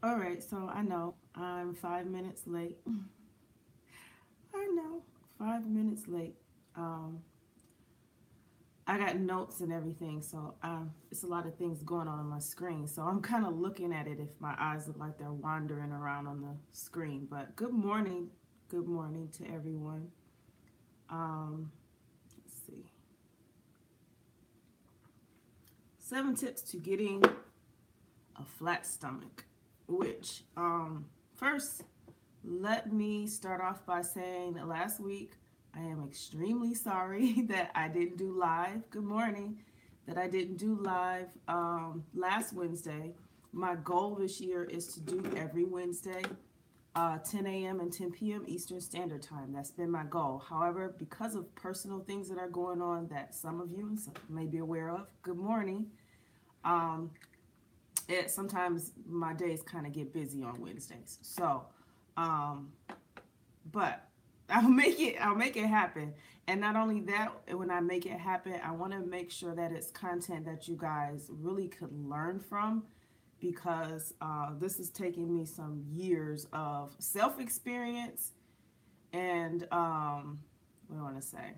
All right, so I know I'm 5 minutes late. I know, 5 minutes late. Um, I got notes and everything, so it's a lot of things going on my screen. So I'm kind of looking at it if my eyes look like they're wandering around on the screen. But good morning to everyone. Um, let's see, 7 tips to getting a flat stomach. Which first, let me start off by saying that last week I am extremely sorry that I didn't do live. Good morning. That I didn't do live last Wednesday. My goal this year is to do every Wednesday, 10 a.m. and 10 p.m. Eastern Standard Time. That's been my goal. However, because of personal things that are going on that some of you may be aware of, good morning. Um, sometimes my days kind of get busy on Wednesdays. So, um, but I'll make it happen. And not only that, when I make it happen, I want to make sure that it's content that you guys really could learn from, because this is taking me some years of self experience and what do I want to say?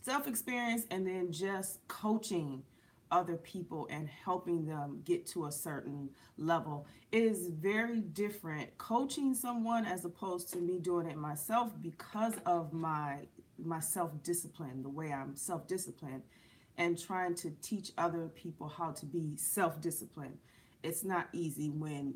Self experience, and then just coaching other people and helping them get to a certain level. It is very different coaching someone as opposed to me doing it myself, because of my self discipline, the way I'm self disciplined, and trying to teach other people how to be self disciplined. It's not easy when,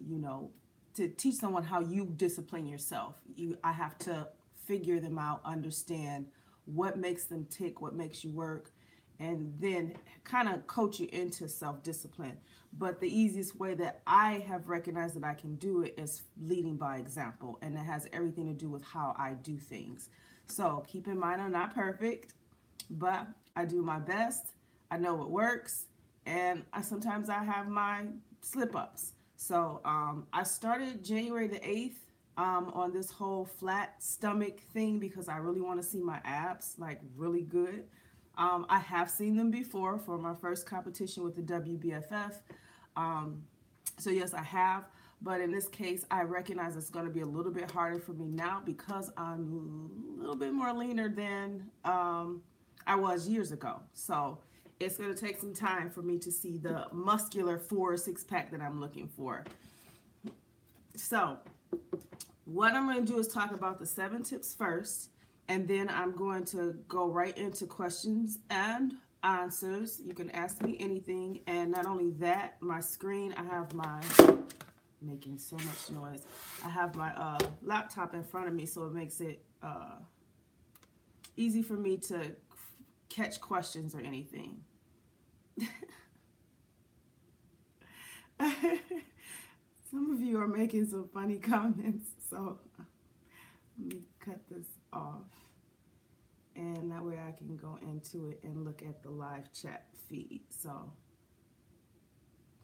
to teach someone how you discipline yourself. I have to figure them out, understand what makes them tick, what makes you work, and then kind of coach you into self discipline. But the easiest way that I have recognized that I can do it is leading by example, and it has everything to do with how I do things. So keep in mind, I'm not perfect, but I do my best. I know what works, and sometimes I have my slip ups. So I started January the 8th on this whole flat stomach thing because I really want to see my abs like really good. I have seen them before for my first competition with the WBFF. Um, so yes, I have. But in this case, I recognize it's going to be a little bit harder for me now because I'm a little bit more leaner than I was years ago. So it's going to take some time for me to see the muscular 4 or 6 pack that I'm looking for. So what I'm going to do is talk about the 7 tips first, and then I'm going to go right into questions and answers. You can ask me anything, and not only that, my screen, I have my making so much noise. I have my laptop in front of me, so it makes it easy for me to catch questions or anything. Some of you are making some funny comments, so let me cut this off. And that way I can go into it and look at the live chat feed.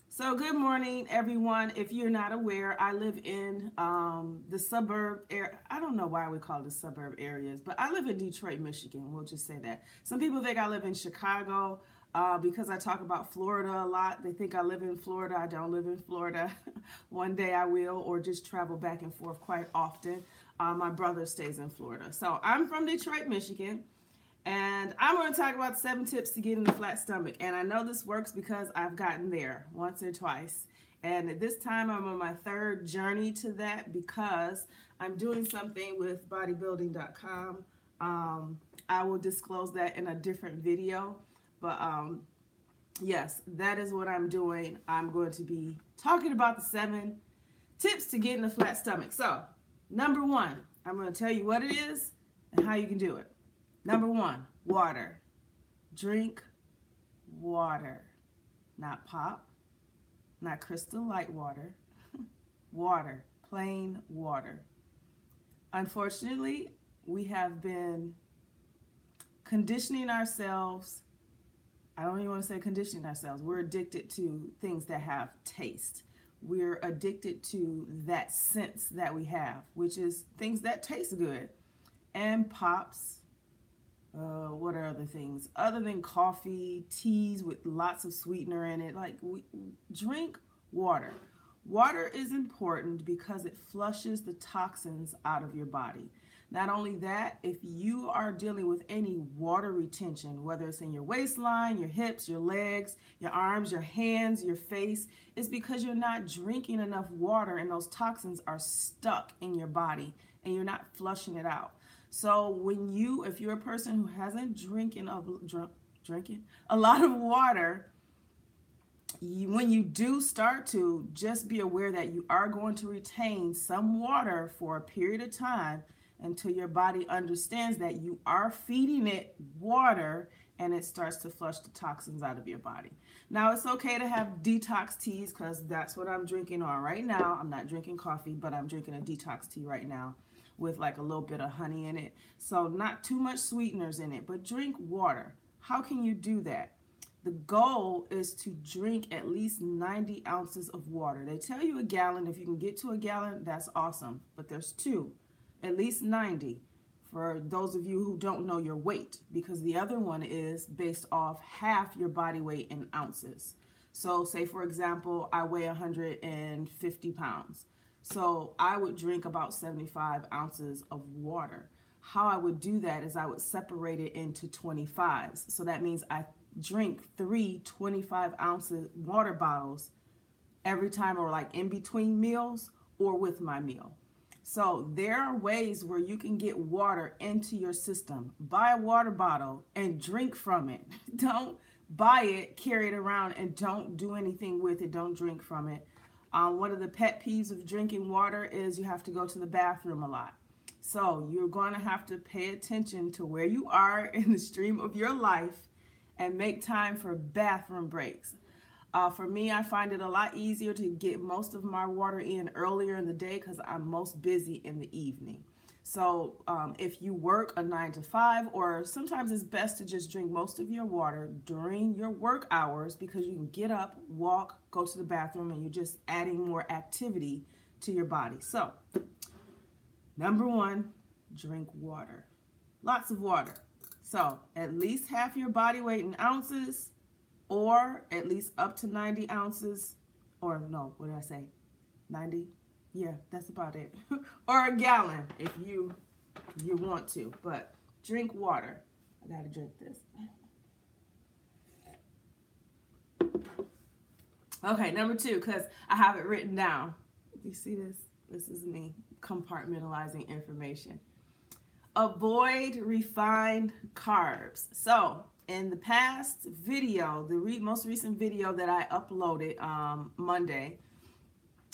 So good morning, everyone. If you're not aware, I live in the suburb area. I don't know why we call it suburb areas, but I live in Detroit, Michigan. We'll just say that. Some people think I live in Chicago because I talk about Florida a lot. They think I live in Florida. I don't live in Florida. One day I will, or just travel back and forth quite often. My brother stays in Florida. So I'm from Detroit, Michigan. And I'm going to talk about 7 tips to getting a flat stomach. And I know this works because I've gotten there once or twice. And at this time, I'm on my 3rd journey to that because I'm doing something with bodybuilding.com. I will disclose that in a different video. But yes, that is what I'm doing. I'm going to be talking about the 7 tips to getting a flat stomach. So, number 1, I'm going to tell you what it is and how you can do it. Number 1, water. Drink water. Not pop, not Crystal Light water. Water, plain water. Unfortunately, we have been conditioning ourselves. I don't even want to say conditioning ourselves. We're addicted to things that have taste. We're addicted to that sense that we have, which is things that taste good. And pops, what are other things other than coffee, teas with lots of sweetener in it? Like, drink water. Water is important because it flushes the toxins out of your body. Not only that, if you are dealing with any water retention, whether it's in your waistline, your hips, your legs, your arms, your hands, your face, it's because you're not drinking enough water and those toxins are stuck in your body and you're not flushing it out. So if you're a person who hasn't drinking a lot of water, when you do start to, just be aware that you are going to retain some water for a period of time until your body understands that you are feeding it water and it starts to flush the toxins out of your body. Now, it's okay to have detox teas because that's what I'm drinking on right now. I'm not drinking coffee, but I'm drinking a detox tea right now with like a little bit of honey in it. So not too much sweeteners in it, but drink water. How can you do that? The goal is to drink at least 90 ounces of water. They tell you a gallon. If you can get to a gallon, that's awesome. But there's two, at least 90 for those of you who don't know your weight, because the other one is based off half your body weight in ounces. So say, for example, I weigh 150 pounds. So I would drink about 75 ounces of water. How I would do that is I would separate it into 25s. So that means I drink 3 25-ounce water bottles every time, or like in between meals or with my meal. So there are ways where you can get water into your system. Buy a water bottle and drink from it. Don't buy it, carry it around, and don't do anything with it. Don't drink from it. One of the pet peeves of drinking water is you have to go to the bathroom a lot. So you're going to have to pay attention to where you are in the stream of your life and make time for bathroom breaks. For me, I find it a lot easier to get most of my water in earlier in the day because I'm most busy in the evening. So if you work a 9 to 5, or sometimes it's best to just drink most of your water during your work hours, because you can get up, walk, go to the bathroom, and you're just adding more activity to your body. So number 1, drink water. Lots of water. So at least half your body weight in ounces, or at least up to 90 ounces, or no, what did I say? 90? Yeah, that's about it. Or a gallon if you want to, but drink water. I gotta drink this. Okay, number 2, because I have it written down. You see this? This is me compartmentalizing information. Avoid refined carbs. So in the past video, the most recent video that I uploaded Monday,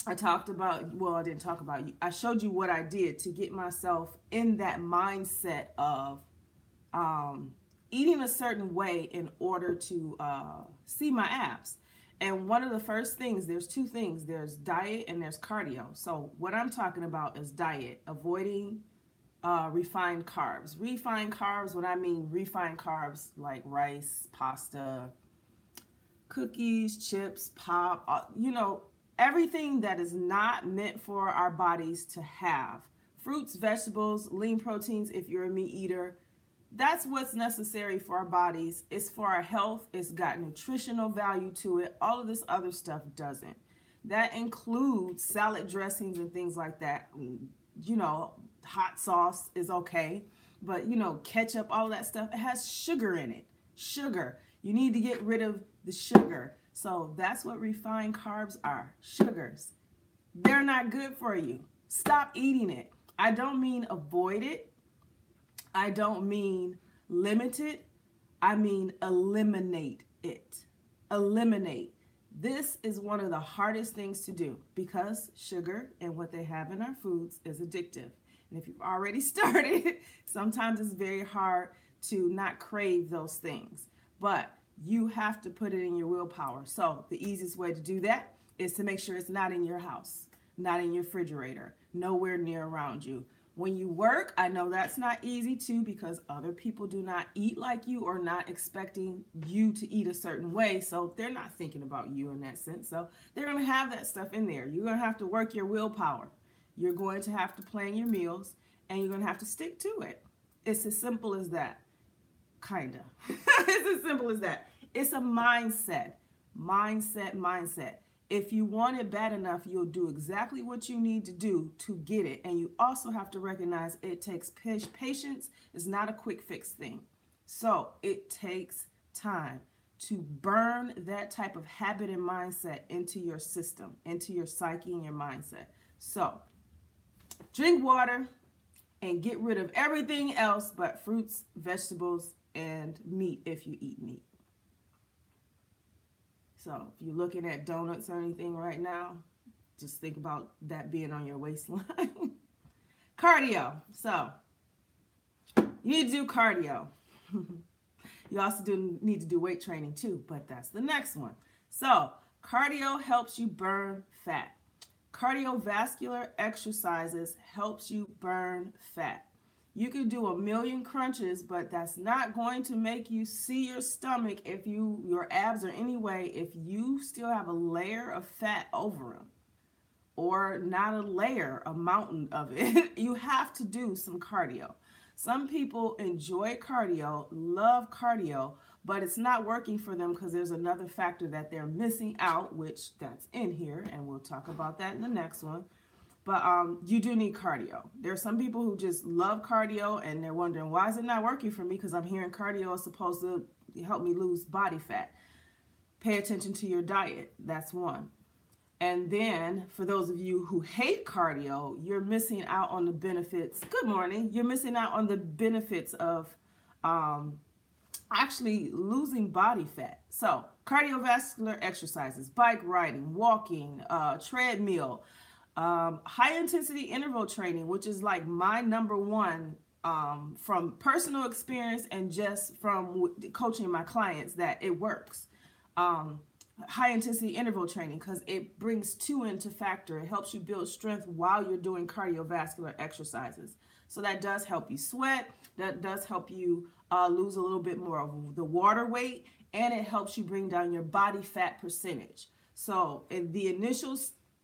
I talked about, well, I didn't talk about, I showed you what I did to get myself in that mindset of eating a certain way in order to see my abs. And one of the first things, there's 2 things, there's diet and there's cardio. So what I'm talking about is diet, avoiding refined carbs. Refined carbs, when I mean refined carbs, like rice, pasta, cookies, chips, pop, everything that is not meant for our bodies to have. Fruits, vegetables, lean proteins, if you're a meat eater, that's what's necessary for our bodies. It's for our health. It's got nutritional value to it. All of this other stuff doesn't. That includes salad dressings and things like that. Hot sauce is okay, but ketchup, all that stuff, it has sugar in it. Sugar. You need to get rid of the sugar. So that's what refined carbs are. Sugars. They're not good for you. Stop eating it. I don't mean avoid it. I don't mean limit it. I mean eliminate it. Eliminate. This is one of the hardest things to do because sugar and what they have in our foods is addictive. And if you've already started, sometimes it's very hard to not crave those things. But you have to put it in your willpower. So the easiest way to do that is to make sure it's not in your house, not in your refrigerator, nowhere near around you. When you work, I know that's not easy too, because other people do not eat like you or not expecting you to eat a certain way. So they're not thinking about you in that sense. So they're going to have that stuff in there. You're going to have to work your willpower. You're going to have to plan your meals, and you're going to have to stick to it. It's as simple as that. Kind of. It's as simple as that. It's a mindset. Mindset. if you want it bad enough, you'll do exactly what you need to do to get it. And you also have to recognize it takes patience. It's not a quick fix thing. So it takes time to burn that type of habit and mindset into your system, into your psyche and your mindset. So drink water and get rid of everything else but fruits, vegetables, and meat if you eat meat. So if you're looking at donuts or anything right now, just think about that being on your waistline. Cardio. So you need to do cardio. You also need to do weight training too, but that's the next one. So cardio helps you burn fat. Cardiovascular exercises helps you burn fat. You can do 1,000,000 crunches, but that's not going to make you see your stomach if your abs are anyway, if you still have a layer of fat over them, or not a layer, a mountain of it. You have to do some cardio. Some people enjoy cardio, love cardio, but it's not working for them because there's another factor that they're missing out, which that's in here, and we'll talk about that in the next one. But you do need cardio. There are some people who just love cardio and they're wondering, why is it not working for me? Because I'm hearing cardio is supposed to help me lose body fat. Pay attention to your diet. That's one. And then for those of you who hate cardio, you're missing out on the benefits. Good morning. You're missing out on the benefits of actually losing body fat. So cardiovascular exercises, bike riding, walking, treadmill, high intensity interval training, which is like my number one from personal experience and just from coaching my clients that it works. High intensity interval training, because it brings two into factor. It helps you build strength while you're doing cardiovascular exercises. So that does help you sweat. That does help you lose a little bit more of the water weight, and it helps you bring down your body fat percentage. So in the initial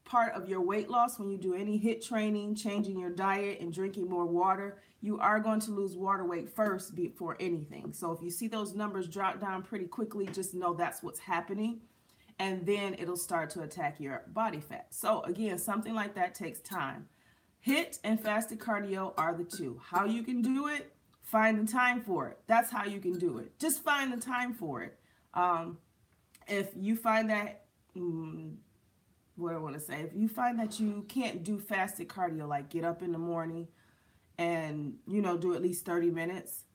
part of your weight loss, when you do any HIIT training, changing your diet and drinking more water, you are going to lose water weight first before anything. So if you see those numbers drop down pretty quickly, just know that's what's happening. And then it'll start to attack your body fat. So again, something like that takes time. HIIT and fasted cardio are the two. How you can do it, find the time for it. That's how you can do it. Just find the time for it. If you find that, what I want to say, if you find that you can't do fasted cardio, like get up in the morning and, do at least 30 minutes,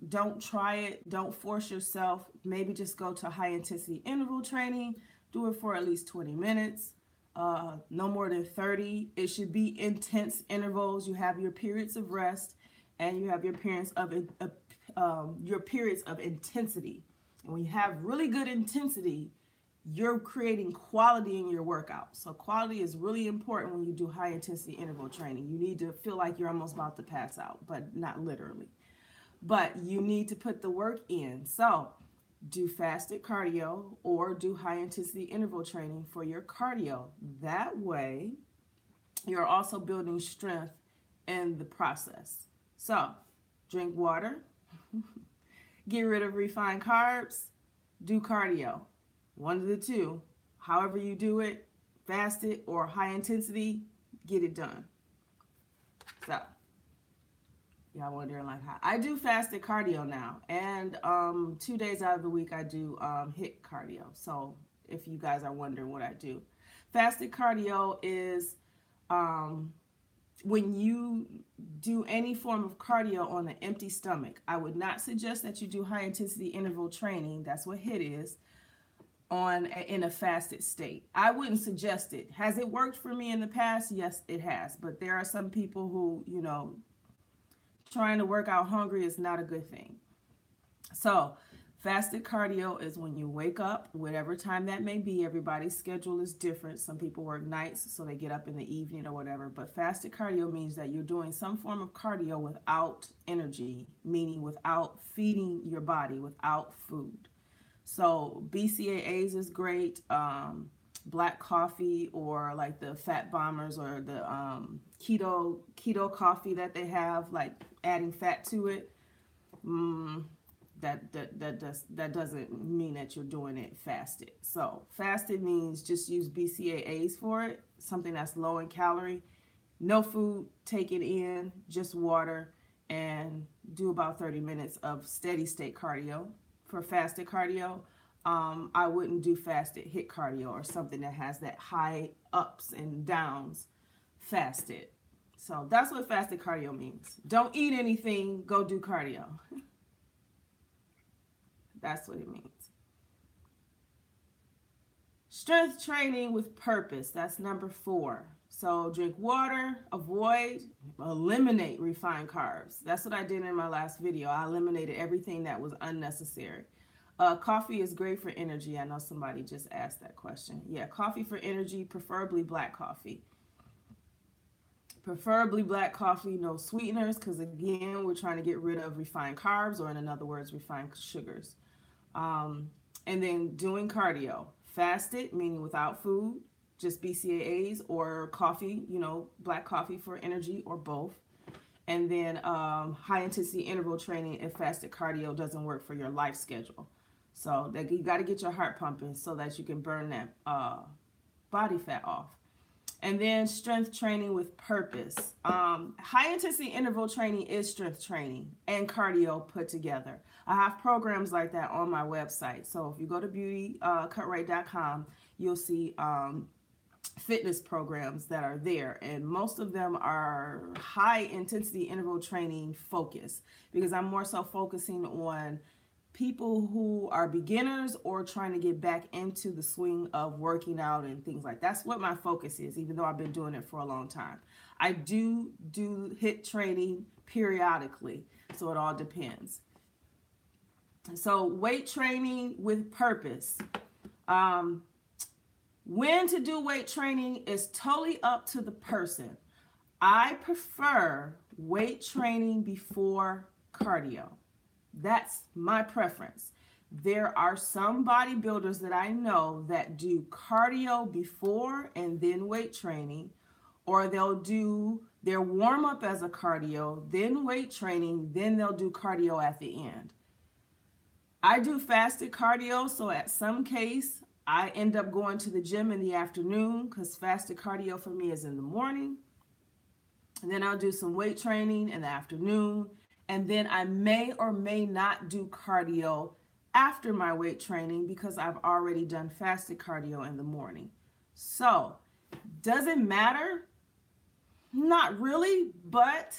don't try it. Don't force yourself. Maybe just go to high intensity interval training. Do it for at least 20 minutes. No more than 30. It should be intense intervals. You have your periods of rest and you have your periods of intensity. And when you have really good intensity, you're creating quality in your workout. So quality is really important when you do high intensity interval training. You need to feel like you're almost about to pass out, but not literally. But you need to put the work in. So do fasted cardio or do high intensity interval training for your cardio. That way, you're also building strength in the process. So drink water, get rid of refined carbs, do cardio. One of the two. However you do it, fasted or high intensity, get it done. So y'all wondering like how I do fasted cardio now, and 2 days out of the week I do HIIT cardio. So if you guys are wondering what I do, fasted cardio is when you do any form of cardio on an empty stomach. I would not suggest that you do high intensity interval training. That's what HIIT is. In a fasted state. I wouldn't suggest it. Has it worked for me in the past? Yes, it has. But there are some people who, trying to work out hungry is not a good thing. So fasted cardio is when you wake up, whatever time that may be. Everybody's schedule is different. Some people work nights, so they get up in the evening or whatever. But fasted cardio means that you're doing some form of cardio without energy, meaning without feeding your body, without food. So BCAAs is great. Black coffee, or like the fat bombers, or the keto coffee that they have, like adding fat to it. that doesn't mean that you're doing it fasted. So fasted means just use BCAAs for it, something that's low in calorie, no food taken in, just water, and do about 30 minutes of steady state cardio. For fasted cardio, I wouldn't do fasted HIIT cardio or something that has that high ups and downs fasted. So that's what fasted cardio means. Don't eat anything, go do cardio. That's what it means. Strength training with purpose. That's number 4. So drink water, eliminate refined carbs. That's what I did in my last video. I eliminated everything that was unnecessary. Coffee is great for energy. I know somebody just asked that question. Yeah, coffee for energy, preferably black coffee. Preferably black coffee, no sweeteners, because again, we're trying to get rid of refined carbs, or in other words, refined sugars. And then doing cardio. Fasted, meaning without food, just BCAAs or coffee, black coffee for energy or both. And then high intensity interval training if fasted cardio doesn't work for your life schedule. So that you got to get your heart pumping so that you can burn that body fat off. And then strength training with purpose. High intensity interval training is strength training and cardio put together. I have programs like that on my website. So if you go to beautycutright.com, you'll see fitness programs that are there. And most of them are high intensity interval training focused, because I'm more so focusing on people who are beginners or trying to get back into the swing of working out and things like that. That's what my focus is, even though I've been doing it for a long time. I do HIIT training periodically, so it all depends. So weight training with purpose. When to do weight training is totally up to the person. I prefer weight training before cardio. That's my preference. There are some bodybuilders that I know that do cardio before and then weight training, or they'll do their warm up as a cardio, then weight training, then they'll do cardio at the end. I do fasted cardio, so at some case, I end up going to the gym in the afternoon because fasted cardio for me is in the morning. And then I'll do some weight training in the afternoon. And then I may or may not do cardio after my weight training because I've already done fasted cardio in the morning. So, does it matter? Not really, but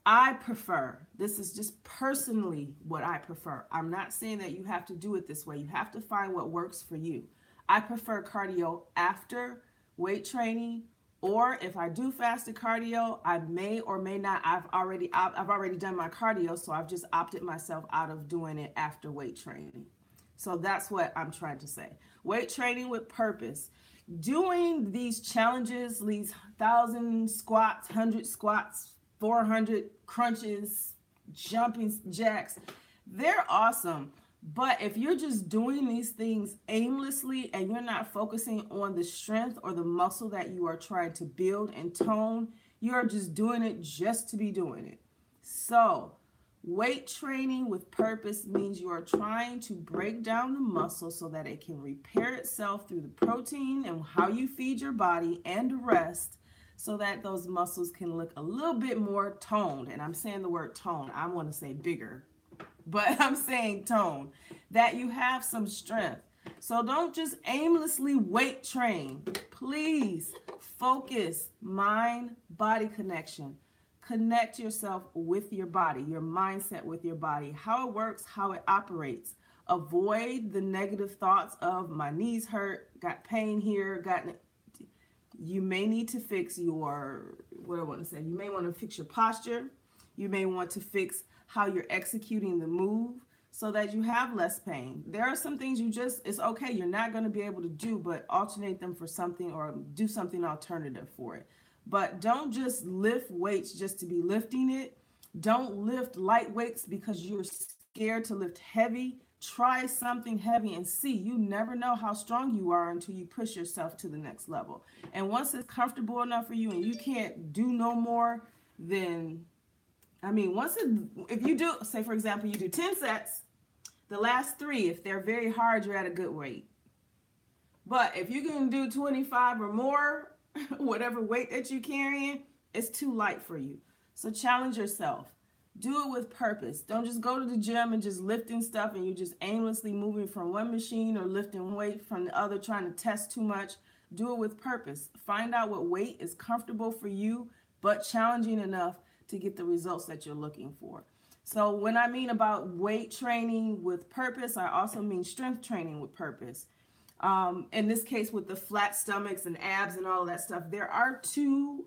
I prefer. This is just personally what I prefer. I'm not saying that you have to do it this way. You have to find what works for you. I prefer cardio after weight training, or if I do fasted cardio, I may or may not. I've already done my cardio, so I've just opted myself out of doing it after weight training. So that's what I'm trying to say. Weight training with purpose. Doing these challenges, these 1,000 squats, 100 squats, 400 crunches, jumping jacks, they're awesome. But if you're just doing these things aimlessly and you're not focusing on the strength or the muscle that you are trying to build and tone, you're just doing it just to be doing it. So weight training with purpose means you are trying to break down the muscle so that it can repair itself through the protein and how you feed your body and rest, so that those muscles can look a little bit more toned. And I'm saying the word tone. I want to say bigger, but I'm saying tone, that you have some strength. So don't just aimlessly weight train. Please focus, mind-body connection. Connect yourself with your body, your mindset with your body, how it works, how it operates. Avoid the negative thoughts of my knees hurt, got pain here, you may need to fix your, you may want to fix your posture. You may want to fix how you're executing the move so that you have less pain. There are some things it's okay, you're not going to be able to do, but alternate them for something or do something alternative for it. But don't just lift weights just to be lifting it. Don't lift light weights because you're scared to lift heavy. Try something heavy and see. You never know how strong you are until you push yourself to the next level. And once it's comfortable enough for you and you can't do no more, then I mean, if you do, say for example, you do 10 sets, the last 3, if they're very hard, you're at a good weight. But if you can do 25 or more, whatever weight that you're carrying, it's too light for you. So challenge yourself. Do it with purpose. Don't just go to the gym and just lifting stuff and you're just aimlessly moving from one machine or lifting weight from the other, trying to test too much. Do it with purpose. Find out what weight is comfortable for you, but challenging enough to get the results that you're looking for. So when I mean about weight training with purpose, I also mean strength training with purpose. In this case, with the flat stomachs and abs and all of that stuff, there are 2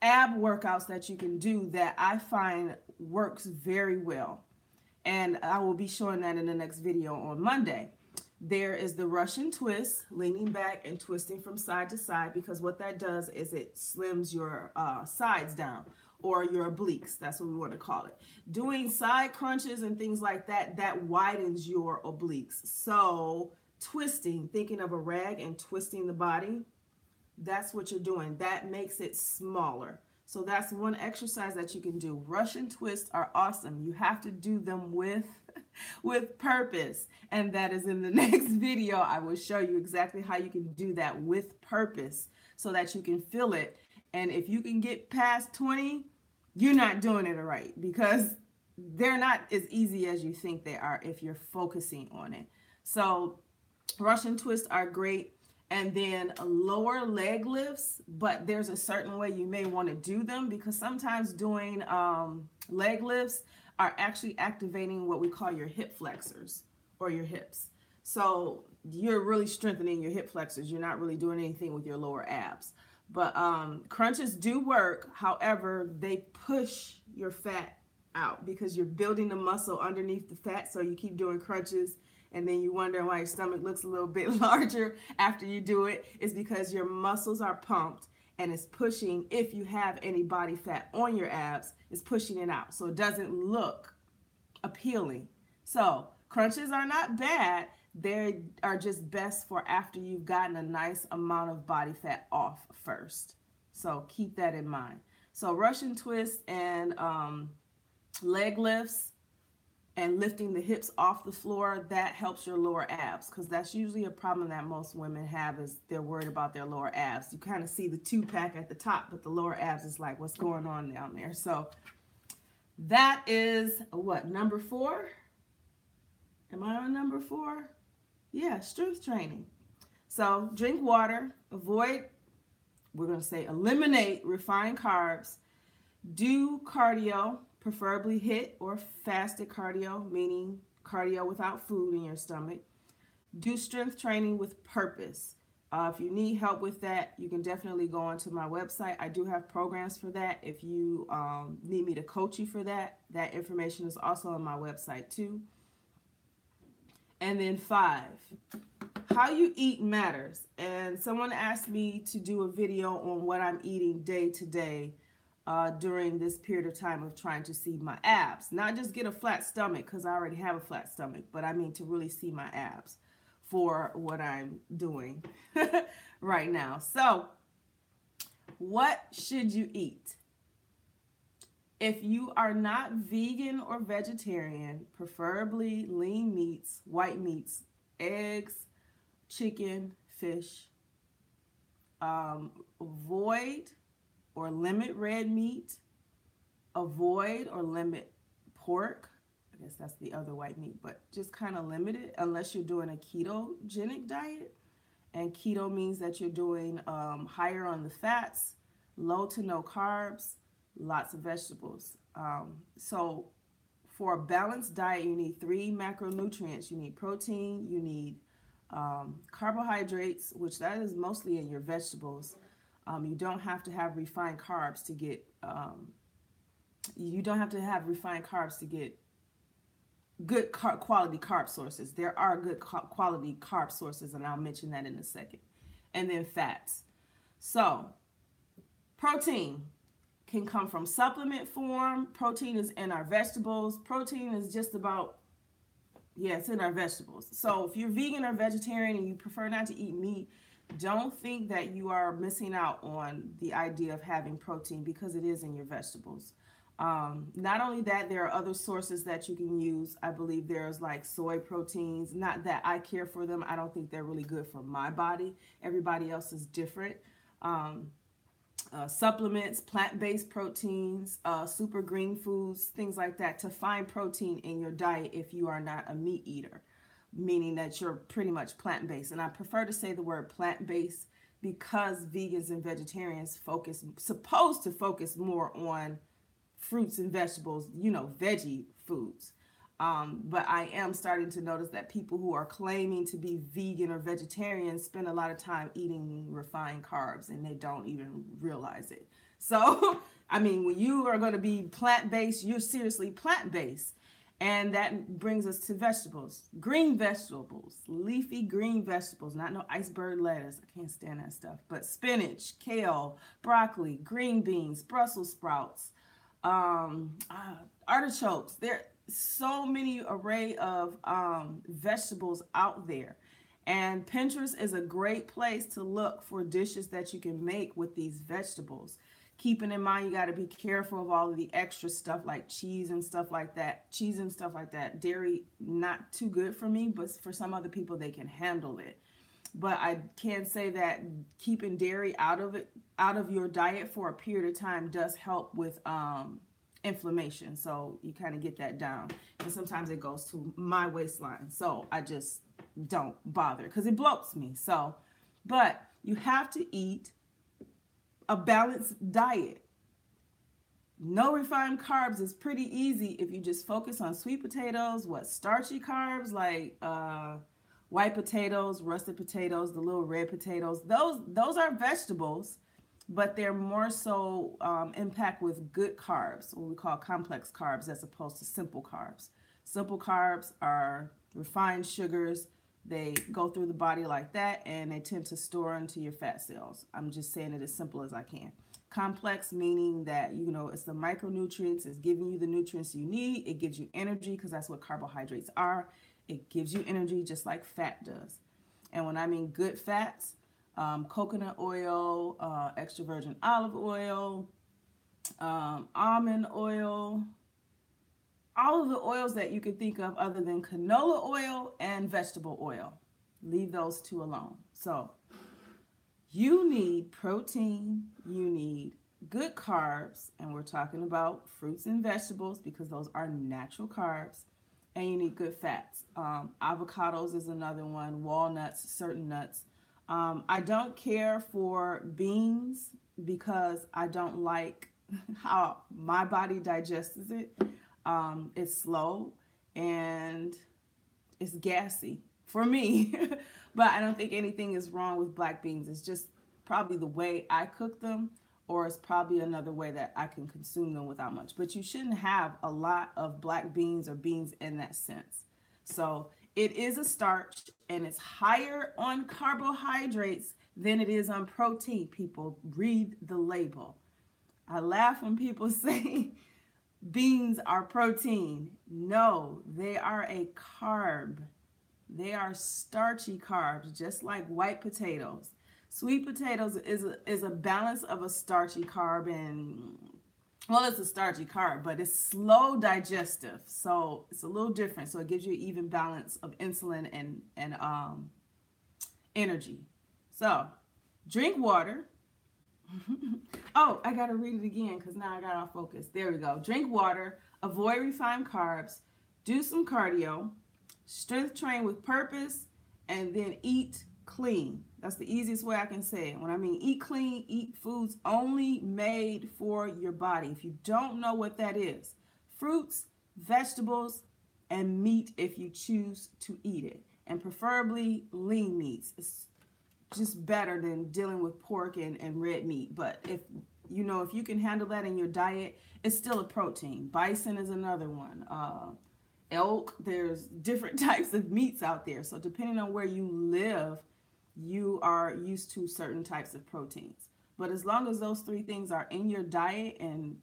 ab workouts that you can do that I find works very well. And I will be showing that in the next video on Monday. There is the Russian twist, leaning back and twisting from side to side, because what that does is it slims your sides down, or your obliques. That's what we want to call it. Doing side crunches and things like that, that widens your obliques. So twisting, thinking of a rag and twisting the body, that's what you're doing. That makes it smaller. So that's one exercise that you can do. Russian twists are awesome. You have to do them with purpose. And that is in the next video. I will show you exactly how you can do that with purpose so that you can feel it. And if you can get past 20, you're not doing it right, because they're not as easy as you think they are if you're focusing on it. So Russian twists are great. And then lower leg lifts, but there's a certain way you may want to do them, because sometimes doing leg lifts are actually activating what we call your hip flexors or your hips. So you're really strengthening your hip flexors. You're not really doing anything with your lower abs. But crunches do work. However, they push your fat out because you're building the muscle underneath the fat. So you keep doing crunches, and then you wonder why your stomach looks a little bit larger after you do it. It's because your muscles are pumped, and it's pushing, if you have any body fat on your abs, it's pushing it out. So it doesn't look appealing. So crunches are not bad. They are just best for after you've gotten a nice amount of body fat off first. So keep that in mind. So Russian twists and leg lifts and lifting the hips off the floor, that helps your lower abs, because that's usually a problem that most women have, is they're worried about their lower abs. You kind of see the 2-pack at the top, but the lower abs is like, what's going on down there? So that is what, number 4? Am I on number 4? Yeah, strength training. So drink water, avoid, we're going to say eliminate refined carbs, do cardio, preferably HIIT or fasted cardio, meaning cardio without food in your stomach. Do strength training with purpose. If you need help with that, you can definitely go onto my website. I do have programs for that. If you need me to coach you for that, that information is also on my website too. And then 5, how you eat matters. And someone asked me to do a video on what I'm eating day to day during this period of time of trying to see my abs. Not just get a flat stomach, because I already have a flat stomach, but I mean to really see my abs for what I'm doing right now. So what should you eat? If you are not vegan or vegetarian, preferably lean meats, white meats, eggs, chicken, fish. Avoid or limit red meat. Avoid or limit pork. I guess that's the other white meat, but just kind of limit it unless you're doing a ketogenic diet. And keto means that you're doing higher on the fats, low to no carbs, lots of vegetables. So for a balanced diet, you need 3 macronutrients. You need protein, you need carbohydrates, which that is mostly in your vegetables. You don't have to have refined carbs to get good quality carb sources. There are good quality carb sources, and I'll mention that in a second. And then fats. So protein can come from supplement form. Protein is in our vegetables. Protein is just about, it's in our vegetables. So if you're vegan or vegetarian and you prefer not to eat meat, don't think that you are missing out on the idea of having protein because it is in your vegetables. Not only that, there are other sources that you can use. I believe there's like soy proteins. Not that I care for them. I don't think they're really good for my body. Everybody else is different. Um, Supplements, plant-based proteins, super green foods, things like that to find protein in your diet if you are not a meat eater, meaning that you're pretty much plant-based. And I prefer to say the word plant-based because vegans and vegetarians supposed to focus more on fruits and vegetables, veggie foods. But I am starting to notice that people who are claiming to be vegan or vegetarian spend a lot of time eating refined carbs and they don't even realize it. So, I mean, when you are going to be plant-based, you're seriously plant-based. And that brings us to vegetables. Green vegetables, leafy green vegetables, not no iceberg lettuce. I can't stand that stuff. But spinach, kale, broccoli, green beans, Brussels sprouts, artichokes. There are so many array of vegetables out there. And Pinterest is a great place to look for dishes that you can make with these vegetables. Keeping in mind, you got to be careful of all of the extra stuff like cheese and stuff like that. Cheese and stuff like that. Dairy, not too good for me, but for some other people, they can handle it. But I can say that keeping dairy out of your diet for a period of time does help with inflammation. So you kind of get that down. And sometimes it goes to my waistline. So I just don't bother because it bloats me. So, but you have to eat a balanced diet. No refined carbs is pretty easy if you just focus on sweet potatoes, starchy carbs like white potatoes, russet potatoes, the little red potatoes. Those are vegetables, but they're more so impact with good carbs, what we call complex carbs, as opposed to simple carbs. Simple carbs are refined sugars. They go through the body like that, and they tend to store into your fat cells. I'm just saying it as simple as I can. Complex meaning that, it's the micronutrients. It's giving you the nutrients you need. It gives you energy because that's what carbohydrates are. It gives you energy just like fat does. And when I mean good fats, coconut oil, extra virgin olive oil, almond oil, all of the oils that you could think of other than canola oil and vegetable oil. Leave those two alone. So you need protein, you need good carbs, and we're talking about fruits and vegetables because those are natural carbs, and you need good fats. Avocados is another one, walnuts, certain nuts. I don't care for beans because I don't like how my body digests it. It's slow and it's gassy for me. But I don't think anything is wrong with black beans. It's just probably the way I cook them, or it's probably another way that I can consume them without much. But you shouldn't have a lot of black beans or beans in that sense. So it is a starch and it's higher on carbohydrates than it is on protein. People, read the label. I laugh when people say beans are protein. No, they are a carb. They are starchy carbs, just like white potatoes. Sweet potatoes is a balance of a starchy carb, and well, it's a starchy carb, but it's slow digestive, so it's a little different. So it gives you an even balance of insulin and energy. So drink water. Oh, I gotta read it again because now I got off focus. There we go. Drink water, avoid refined carbs, do some cardio, strength train with purpose, and then eat clean. That's the easiest way I can say it. When I mean eat clean, eat foods only made for your body. If you don't know what that is, fruits, vegetables, and meat if you choose to eat it. And preferably lean meats. It's just better than dealing with pork and red meat. But if you can handle that in your diet, it's still a protein. Bison is another one. Elk, there's different types of meats out there. So depending on where you live, you are used to certain types of proteins. But as long as those three things are in your diet and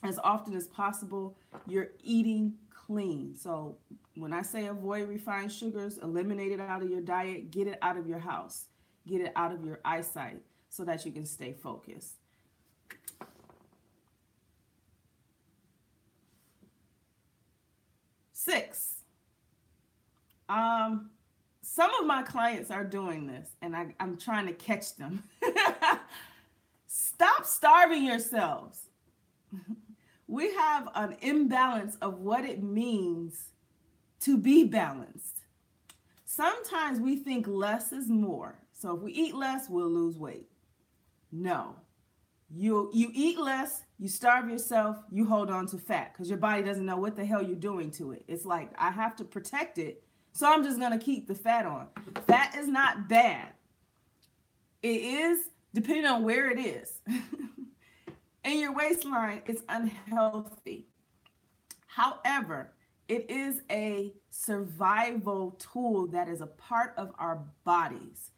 as often as possible, you're eating clean. So when I say avoid refined sugars, eliminate it out of your diet, get it out of your house. get it out of your eyesight so that you can stay focused. 6, some of my clients are doing this, and I'm trying to catch them. Stop starving yourselves. We have an imbalance of what it means to be balanced. Sometimes we think less is more. So if we eat less, we'll lose weight. No. You eat less, you starve yourself, you hold on to fat because your body doesn't know what the hell you're doing to it. It's like, I have to protect it, so I'm just going to keep the fat on. Fat is not bad. It is, depending on where it is. In your waistline, it's unhealthy. However, it is a survival tool that is a part of our bodies.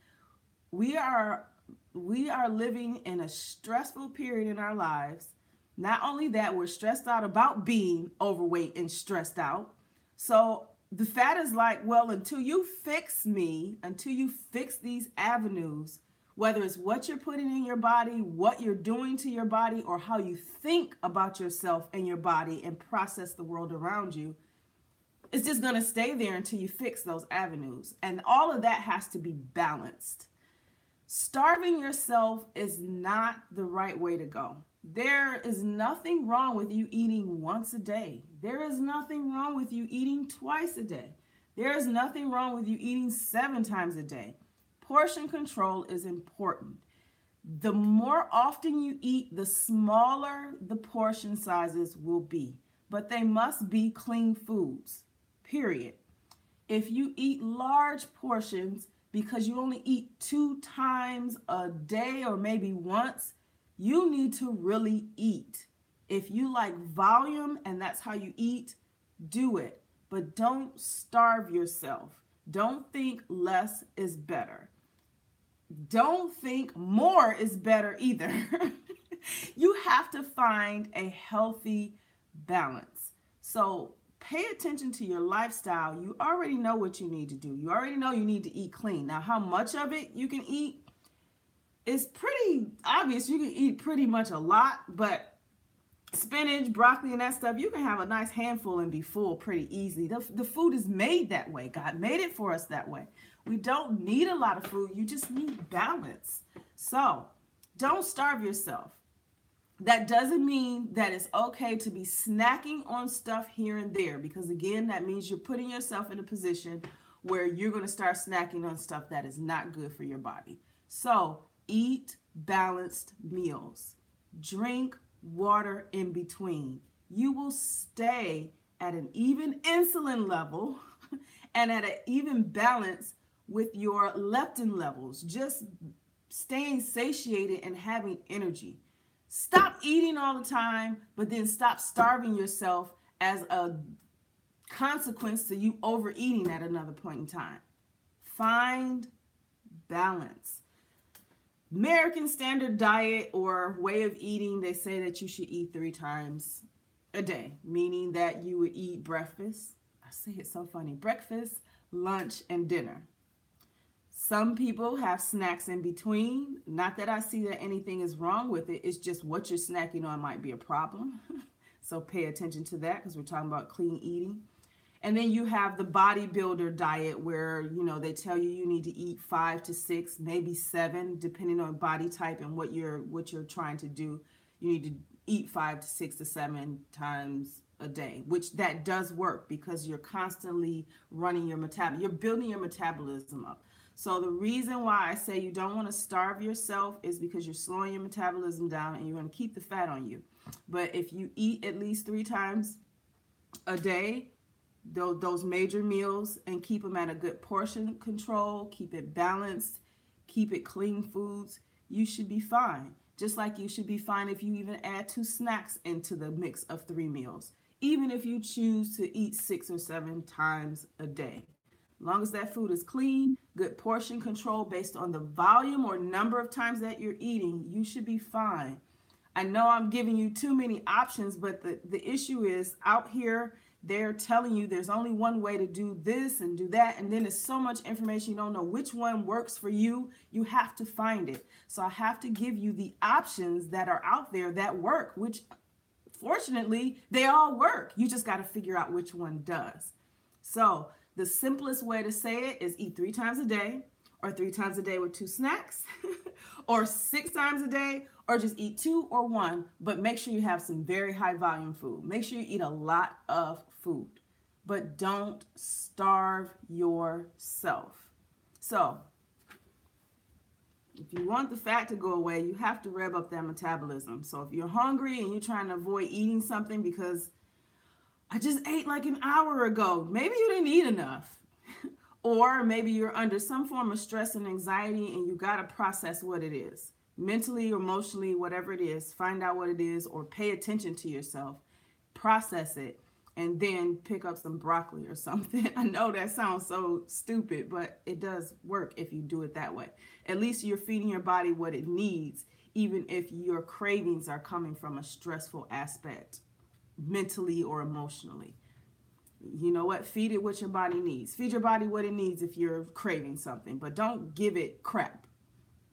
We are living in a stressful period in our lives. Not only that, we're stressed out about being overweight and stressed out. So the fat is like, well, until you fix me, until you fix these avenues, whether it's what you're putting in your body, what you're doing to your body, or how you think about yourself and your body and process the world around you, it's just going to stay there until you fix those avenues. And all of that has to be balanced. Starving yourself is not the right way to go. There is nothing wrong with you eating once a day. There is nothing wrong with you eating twice a day. There is nothing wrong with you eating 7 times a day. Portion control is important. The more often you eat, the smaller the portion sizes will be. But they must be clean foods, period. If you eat large portions because you only eat 2 times a day or maybe once, you need to really eat. If you like volume and that's how you eat, do it. But don't starve yourself. Don't think less is better. Don't think more is better either. You have to find a healthy balance. So pay attention to your lifestyle. You already know what you need to do. You already know you need to eat clean. Now, how much of it you can eat is pretty obvious. You can eat pretty much a lot, but spinach, broccoli, and that stuff, you can have a nice handful and be full pretty easily. The food is made that way. God made it for us that way. We don't need a lot of food. You just need balance. So don't starve yourself. That doesn't mean that it's okay to be snacking on stuff here and there, because again, that means you're putting yourself in a position where you're going to start snacking on stuff that is not good for your body. So eat balanced meals. Drink water in between. You will stay at an even insulin level and at an even balance with your leptin levels, just staying satiated and having energy. Stop eating all the time, but then stop starving yourself as a consequence to you overeating at another point in time. Find balance. American Standard Diet or way of eating, they say that you should eat 3 times a day, meaning that you would eat breakfast. I say it's so funny. Breakfast, lunch, and dinner. Some people have snacks in between. Not that I see that anything is wrong with it. It's just what you're snacking on might be a problem. So pay attention to that because we're talking about clean eating. And then you have the bodybuilder diet where, they tell you need to eat 5 to 6, maybe 7, depending on body type and what you're trying to do. You need to eat 5 to 6 to 7 times a day, which that does work because you're constantly running your metabolism. You're building your metabolism up. So the reason why I say you don't want to starve yourself is because you're slowing your metabolism down and you're going to keep the fat on you. But if you eat at least 3 times a day, those major meals, and keep them at a good portion control, keep it balanced, keep it clean foods, you should be fine. Just like you should be fine if you even add 2 snacks into the mix of 3 meals, even if you choose to eat 6 or 7 times a day. As long as that food is clean, good portion control based on the volume or number of times that you're eating, you should be fine. I know I'm giving you too many options, but the issue is out here, they're telling you there's only one way to do this and do that, and then there's so much information you don't know which one works for you. You have to find it. So I have to give you the options that are out there that work, which fortunately they all work. You just got to figure out which one does. So the simplest way to say it is eat 3 times a day, or 3 times a day with 2 snacks, or 6 times a day, or just eat 2 or 1, but make sure you have some very high volume food. Make sure you eat a lot of food, but don't starve yourself. So if you want the fat to go away, you have to rev up that metabolism. So if you're hungry and you're trying to avoid eating something because I just ate like an hour ago, maybe you didn't eat enough. Or maybe you're under some form of stress and anxiety and you got to process what it is. Mentally, emotionally, whatever it is, find out what it is or pay attention to yourself, process it, and then pick up some broccoli or something. I know that sounds so stupid, but it does work if you do it that way. At least you're feeding your body what it needs, even if your cravings are coming from a stressful aspect, mentally or emotionally. You know what? Feed it what your body needs. Feed your body what it needs if you're craving something, but don't give it crap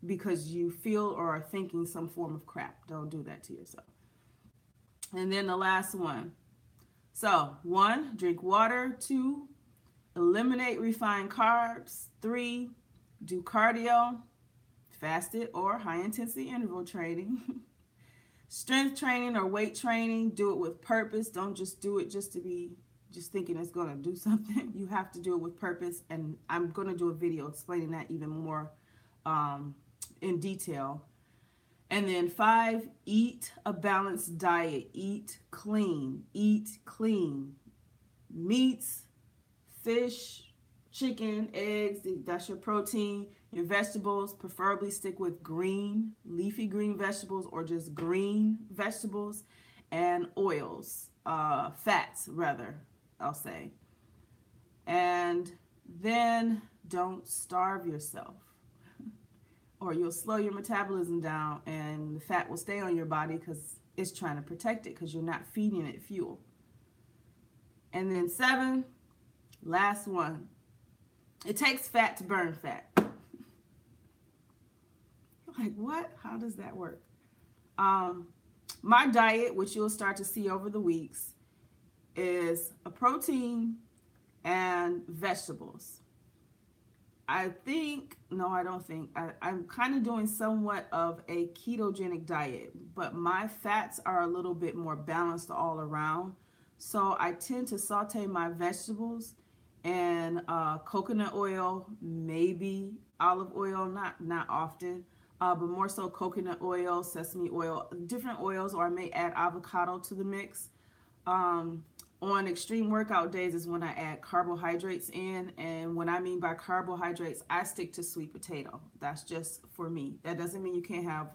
because you feel or are thinking some form of crap. Don't do that to yourself. And then the last one. So 1, drink water. 2, eliminate refined carbs. 3, do cardio, fasted or high intensity interval training. Strength training or weight training, do it with purpose. Don't just do it just thinking it's going to do something. You have to do it with purpose, and I'm going to do a video explaining that even more in detail. And then 5, eat a balanced diet. Eat clean. Eat clean. Meats, fish, chicken, eggs, that's your protein. Your vegetables, preferably stick with green, leafy green vegetables or just green vegetables. And oils, fats rather, I'll say. And then don't starve yourself, or you'll slow your metabolism down and the fat will stay on your body because it's trying to protect it because you're not feeding it fuel. And then 7, last one, it takes fat to burn fat. Like, what? How does that work? My diet, which you'll start to see over the weeks, is a protein and vegetables. I'm kind of doing somewhat of a ketogenic diet, but my fats are a little bit more balanced all around. So I tend to saute my vegetables in coconut oil, maybe olive oil, not often, but more so coconut oil, sesame oil, different oils, or I may add avocado to the mix. On extreme workout days is when I add carbohydrates in, and when I mean by carbohydrates, I stick to sweet potato. That's just for me. That doesn't mean you can't have,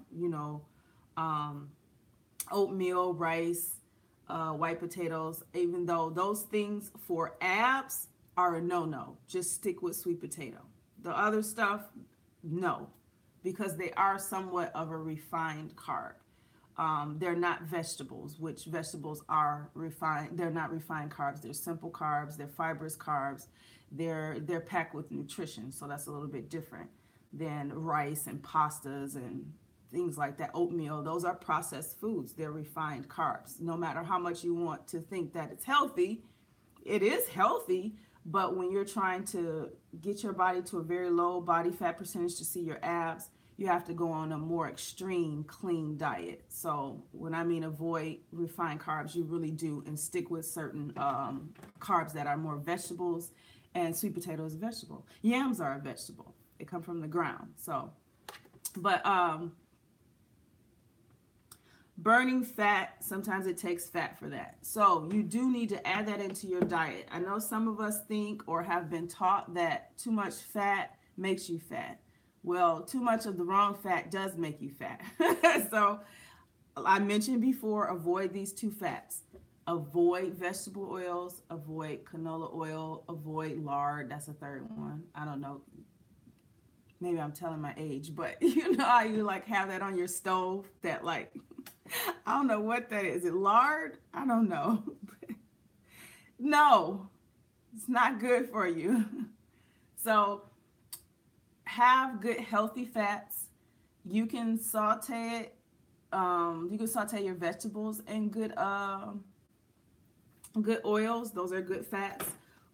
oatmeal, rice, white potatoes, even though those things for abs are a no-no. Just stick with sweet potato. The other stuff, no, because they are somewhat of a refined carb. They're not vegetables, which vegetables are refined. They're not refined carbs. They're simple carbs. They're fibrous carbs. They're packed with nutrition. So that's a little bit different than rice and pastas and things like that. Oatmeal, those are processed foods. They're refined carbs. No matter how much you want to think that it's healthy, it is healthy. But when you're trying to get your body to a very low body fat percentage to see your abs, you have to go on a more extreme clean diet. So when I mean avoid refined carbs, you really do, and stick with certain carbs that are more vegetables, and sweet potato is a vegetable. Yams are a vegetable. They come from the ground. So, but burning fat, sometimes it takes fat for that. So you do need to add that into your diet. I know some of us think or have been taught that too much fat makes you fat. Well, too much of the wrong fat does make you fat. So I mentioned before, avoid these 2 fats. Avoid vegetable oils, avoid canola oil, avoid lard. That's a third one. I don't know. Maybe I'm telling my age, but you know how you like have that on your stove, that like, I don't know what that is. Is it lard? I don't know. No, it's not good for you. So have good healthy fats. You can saute it. You can saute your vegetables in good oils. Those are good fats.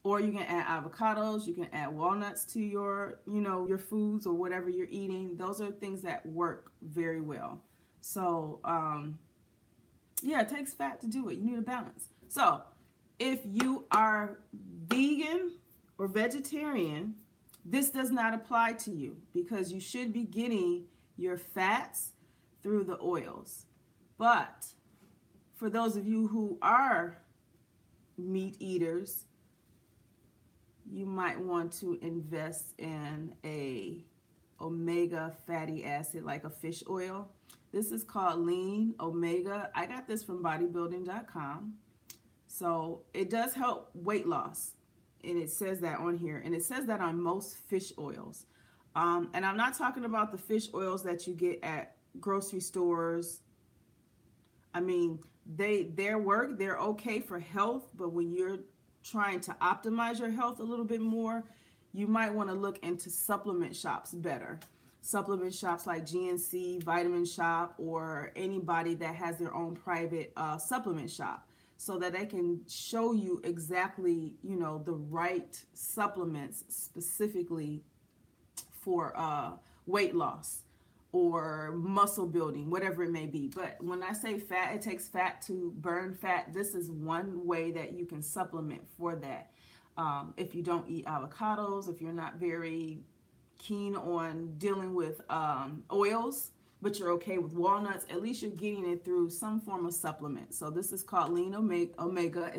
Or you can add avocados. You can add walnuts to your foods or whatever you're eating. Those are things that work very well. So yeah, it takes fat to do it. You need a balance. So if you are vegan or vegetarian, this does not apply to you because you should be getting your fats through the oils. But for those of you who are meat eaters, you might want to invest in a omega fatty acid like a fish oil. This is called lean omega. I got this from bodybuilding.com. So it does help weight loss, and it says that on here, and it says that on most fish oils. And I'm not talking about the fish oils that you get at grocery stores. I mean, they're okay for health, but when you're trying to optimize your health a little bit more, you might want to look into supplement shops better. Supplement shops like GNC, Vitamin Shop, or anybody that has their own private supplement shop, so that they can show you exactly, the right supplements specifically for weight loss or muscle building, whatever it may be. But when I say fat, it takes fat to burn fat. This is one way that you can supplement for that. If you don't eat avocados, if you're not very keen on dealing with oils, but you're okay with walnuts, at least you're getting it through some form of supplement. So this is called lean omega.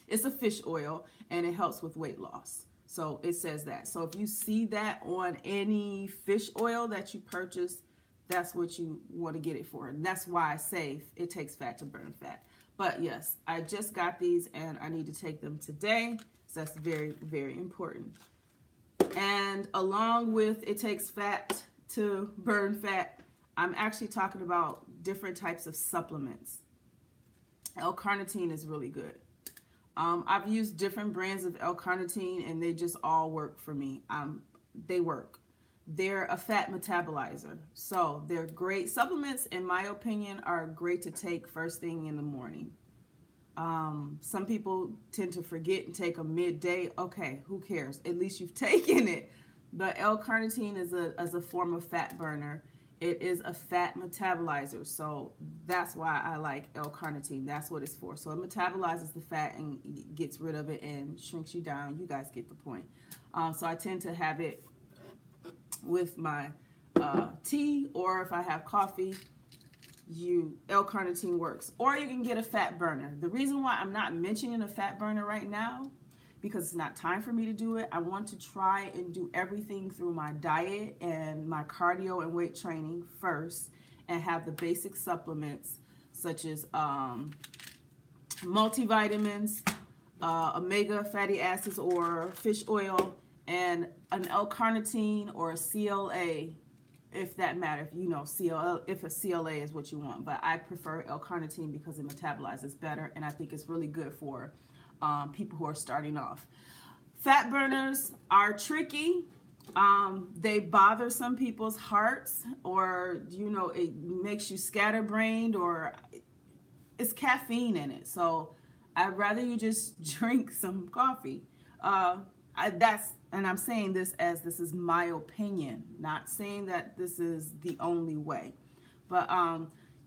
It's a fish oil, and it helps with weight loss. So it says that. So if you see that on any fish oil that you purchase, that's what you want to get it for. And that's why I say it takes fat to burn fat. But yes, I just got these and I need to take them today. So that's very, very important. And along with it takes fat to burn fat, I'm actually talking about different types of supplements. L-carnitine is really good. I've used different brands of L-carnitine and they just all work for me. They work. They're a fat metabolizer. So they're great. Supplements, in my opinion, are great to take first thing in the morning. Some people tend to forget and take a midday. Okay, who cares? At least you've taken it. But L-carnitine is a form of fat burner. It is a fat metabolizer, so that's why I like L-carnitine. That's what it's for. So it metabolizes the fat and gets rid of it and shrinks you down. You guys get the point. So I tend to have it with my tea, or if I have coffee, L-carnitine works. Or you can get a fat burner. The reason why I'm not mentioning a fat burner right now, because it's not time for me to do it. I want to try and do everything through my diet and my cardio and weight training first, and have the basic supplements such as multivitamins, omega fatty acids or fish oil, and an L-carnitine or a CLA, if that matters. If a CLA is what you want. But I prefer L-carnitine because it metabolizes better, and I think it's really good for people who are starting off. Fat burners are tricky. They bother some people's hearts, or it makes you scatterbrained, or it's caffeine in it. So I'd rather you just drink some coffee. And I'm saying this as this is my opinion, not saying that this is the only way. But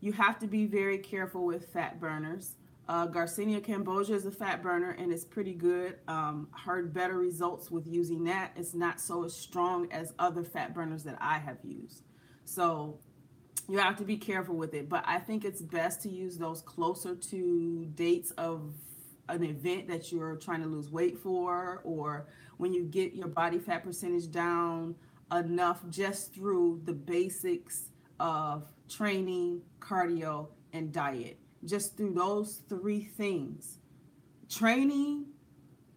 you have to be very careful with fat burners. Garcinia cambogia is a fat burner, and it's pretty good. Heard better results with using that. It's not so strong as other fat burners that I have used. So you have to be careful with it. But I think it's best to use those closer to dates of an event that you're trying to lose weight for, or when you get your body fat percentage down enough just through the basics of training, cardio, and diet. Just through those three things: training,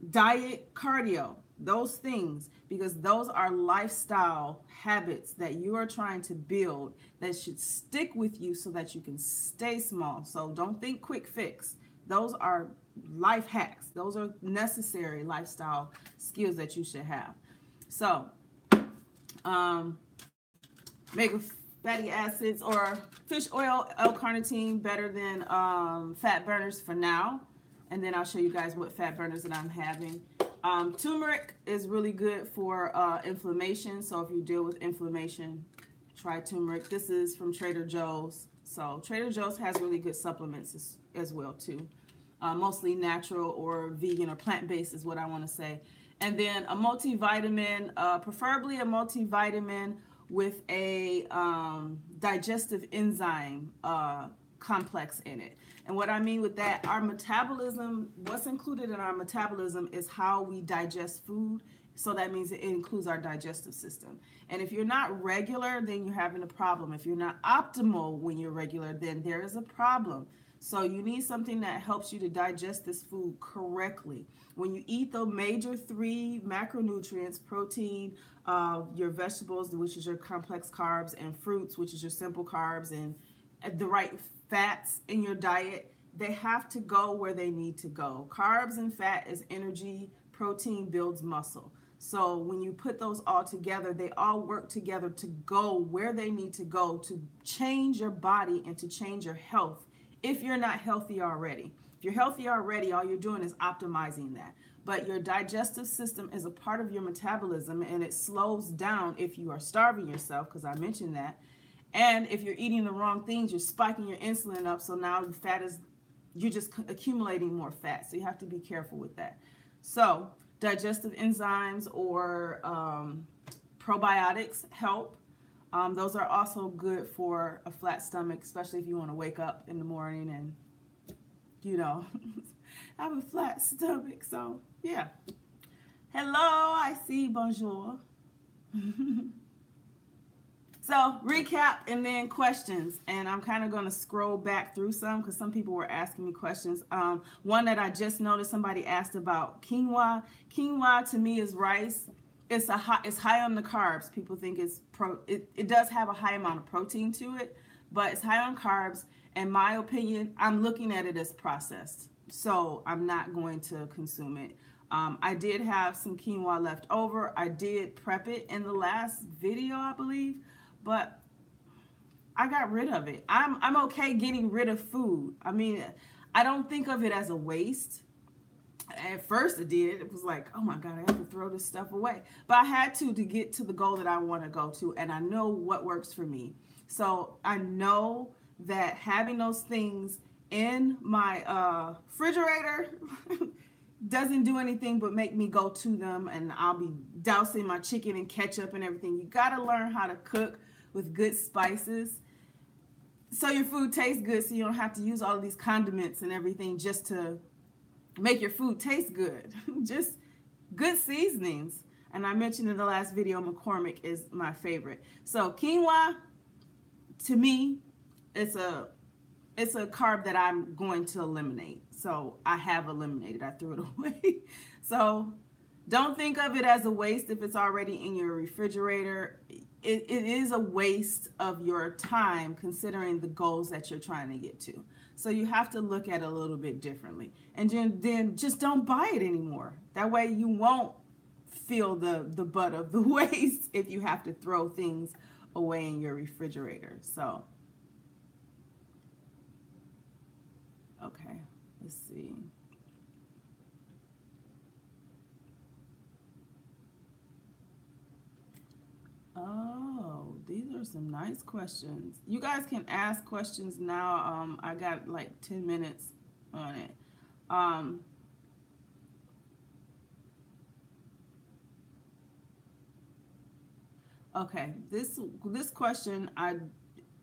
diet, cardio, those things, because those are lifestyle habits that you are trying to build that should stick with you so that you can stay small. So don't think quick fix. Those are life hacks. Those are necessary lifestyle skills that you should have. So, um, make fatty acids or fish oil, L-carnitine better than fat burners for now. And then I'll show you guys what fat burners that I'm having. Turmeric is really good for inflammation. So if you deal with inflammation, try turmeric. This is from Trader Joe's. So Trader Joe's has really good supplements as well too. Mostly natural or vegan or plant-based is what I want to say. And then a multivitamin, preferably a multivitamin with a digestive enzyme complex in it. And what I mean with that, our metabolism, what's included in our metabolism is how we digest food. So that means it includes our digestive system. And if you're not regular, then you're having a problem. If you're not optimal when you're regular, then there is a problem. So you need something that helps you to digest this food correctly. When you eat the major 3 macronutrients, protein, your vegetables, which is your complex carbs, and fruits, which is your simple carbs, and the right fats in your diet, they have to go where they need to go. Carbs and fat is energy, protein builds muscle. So when you put those all together, they all work together to go where they need to go to change your body and to change your health if you're not healthy already. If you're healthy already, all you're doing is optimizing that. But your digestive system is a part of your metabolism, and it slows down if you are starving yourself, because I mentioned that. And if you're eating the wrong things, you're spiking your insulin up. So now the fat is, you're just accumulating more fat. So you have to be careful with that. So digestive enzymes or probiotics help. Those are also good for a flat stomach, especially if you want to wake up in the morning and, you know, have a flat stomach. So, yeah. Hello, I see. Bonjour. So, recap and then questions. And I'm kind of going to scroll back through some because some people were asking me questions. One that I just noticed, somebody asked about quinoa. Quinoa to me is rice. It's high on the carbs. People think it does have a high amount of protein to it, but it's high on carbs. In my opinion, I'm looking at it as processed, so I'm not going to consume it. I did have some quinoa left over. I did prep it in the last video, I believe, but I got rid of it. I'm okay getting rid of food. I mean, I don't think of it as a waste. At first it did. It was like, oh my God, I have to throw this stuff away. But I had to get to the goal that I want to go to, and I know what works for me. So I know that having those things in my refrigerator doesn't do anything but make me go to them, and I'll be dousing my chicken in ketchup and everything. You got to learn how to cook with good spices so your food tastes good, so you don't have to use all of these condiments and everything just to make your food taste good. Just good seasonings. And I mentioned in the last video, McCormick is my favorite. So quinoa, to me, it's a carb that I'm going to eliminate. So I have eliminated. I threw it away. So don't think of it as a waste if it's already in your refrigerator. It is a waste of your time considering the goals that you're trying to get to. So you have to look at it a little bit differently. And then just don't buy it anymore. That way you won't feel the butt of the waste if you have to throw things away in your refrigerator. So, okay, let's see. Oh, these are some nice questions. You guys can ask questions now. I got like 10 minutes on it. Okay, this question, I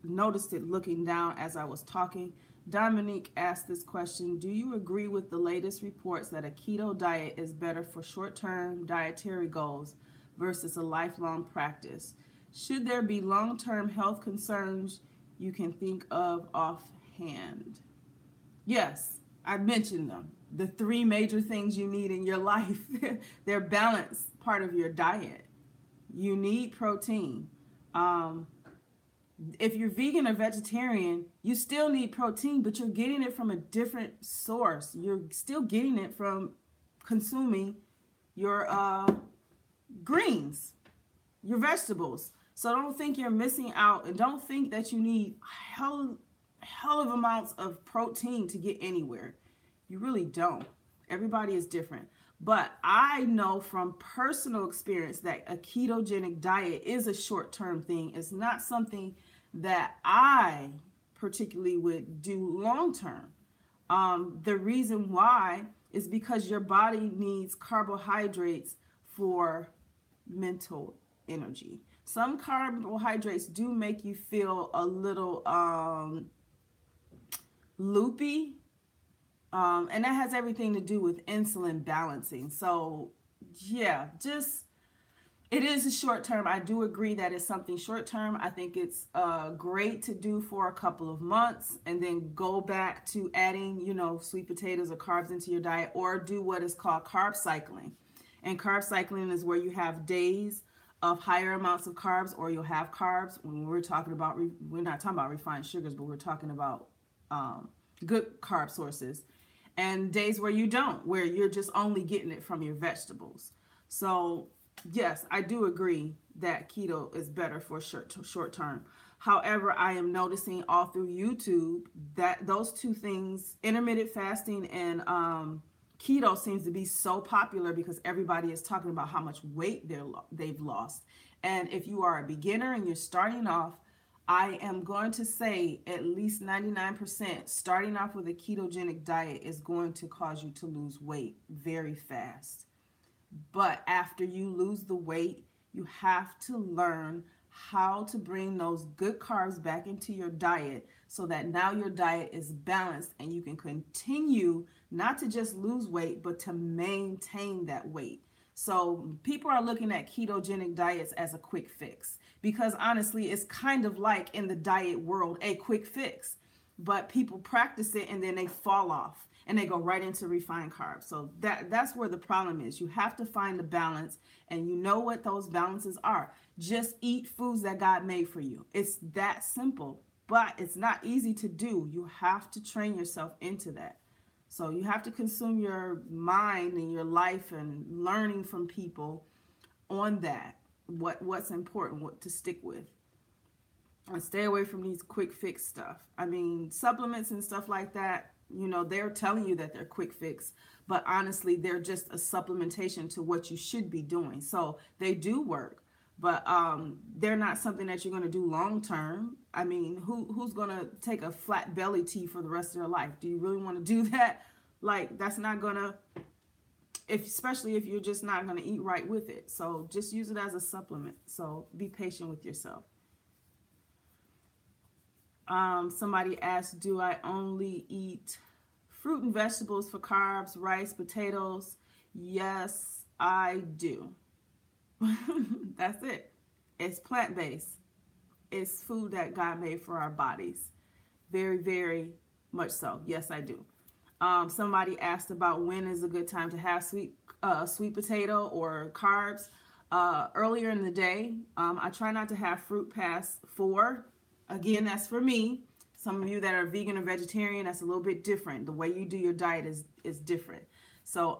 noticed it looking down as I was talking. Dominique asked this question: do you agree with the latest reports that a keto diet is better for short-term dietary goals versus a lifelong practice? Should there be long-term health concerns you can think of offhand? Yes, I mentioned them. The 3 major things you need in your life. They're balanced part of your diet. You need protein. If you're vegan or vegetarian, you still need protein, but you're getting it from a different source. You're still getting it from consuming your greens, your vegetables. So don't think you're missing out, and don't think that you need hell of amounts of protein to get anywhere. You really don't. Everybody is different. But I know from personal experience that a ketogenic diet is a short-term thing. It's not something that I particularly would do long-term. The reason why is because your body needs carbohydrates for mental energy. Some carbohydrates do make you feel a little loopy, and that has everything to do with insulin balancing. So yeah, just it is a short term. I do agree that it's something short term. I think it's great to do for a couple of months and then go back to adding, sweet potatoes or carbs into your diet, or do what is called carb cycling. And carb cycling is where you have days of higher amounts of carbs, or you'll have carbs. When we're talking about, we're not talking about refined sugars, but we're talking about good carb sources. And days where you don't, where you're just only getting it from your vegetables. So yes, I do agree that keto is better for short term. However, I am noticing all through YouTube that those two things, intermittent fasting and keto, seems to be so popular because everybody is talking about how much weight they've lost. And if you are a beginner and you're starting off, I am going to say at least 99% starting off with a ketogenic diet is going to cause you to lose weight very fast. But after you lose the weight, you have to learn how to bring those good carbs back into your diet so that now your diet is balanced and you can continue not to just lose weight, but to maintain that weight. So people are looking at ketogenic diets as a quick fix because honestly, it's kind of like in the diet world, a quick fix. But people practice it and then they fall off and they go right into refined carbs. So that's where the problem is. You have to find the balance, and you know what those balances are. Just eat foods that God made for you. It's that simple, but it's not easy to do. You have to train yourself into that. So you have to consume your mind and your life and learning from people on that, what's important, what to stick with. And stay away from these quick fix stuff. I mean, supplements and stuff like that, they're telling you that they're quick fix, but honestly, they're just a supplementation to what you should be doing. So they do work, but they're not something that you're going to do long term. I mean, who's going to take a flat belly tea for the rest of their life? Do you really want to do that? Like, that's not going to, especially if you're just not going to eat right with it. So just use it as a supplement. So be patient with yourself. Somebody asked, do I only eat fruit and vegetables for carbs, rice, potatoes? Yes, I do. That's it. It's plant-based. It's food that God made for our bodies. Very, very much so. Yes, I do. Somebody asked about when is a good time to have sweet potato or carbs. Earlier in the day, I try not to have fruit past 4. Again, that's for me. Some of you that are vegan or vegetarian, that's a little bit different. The way you do your diet is different. So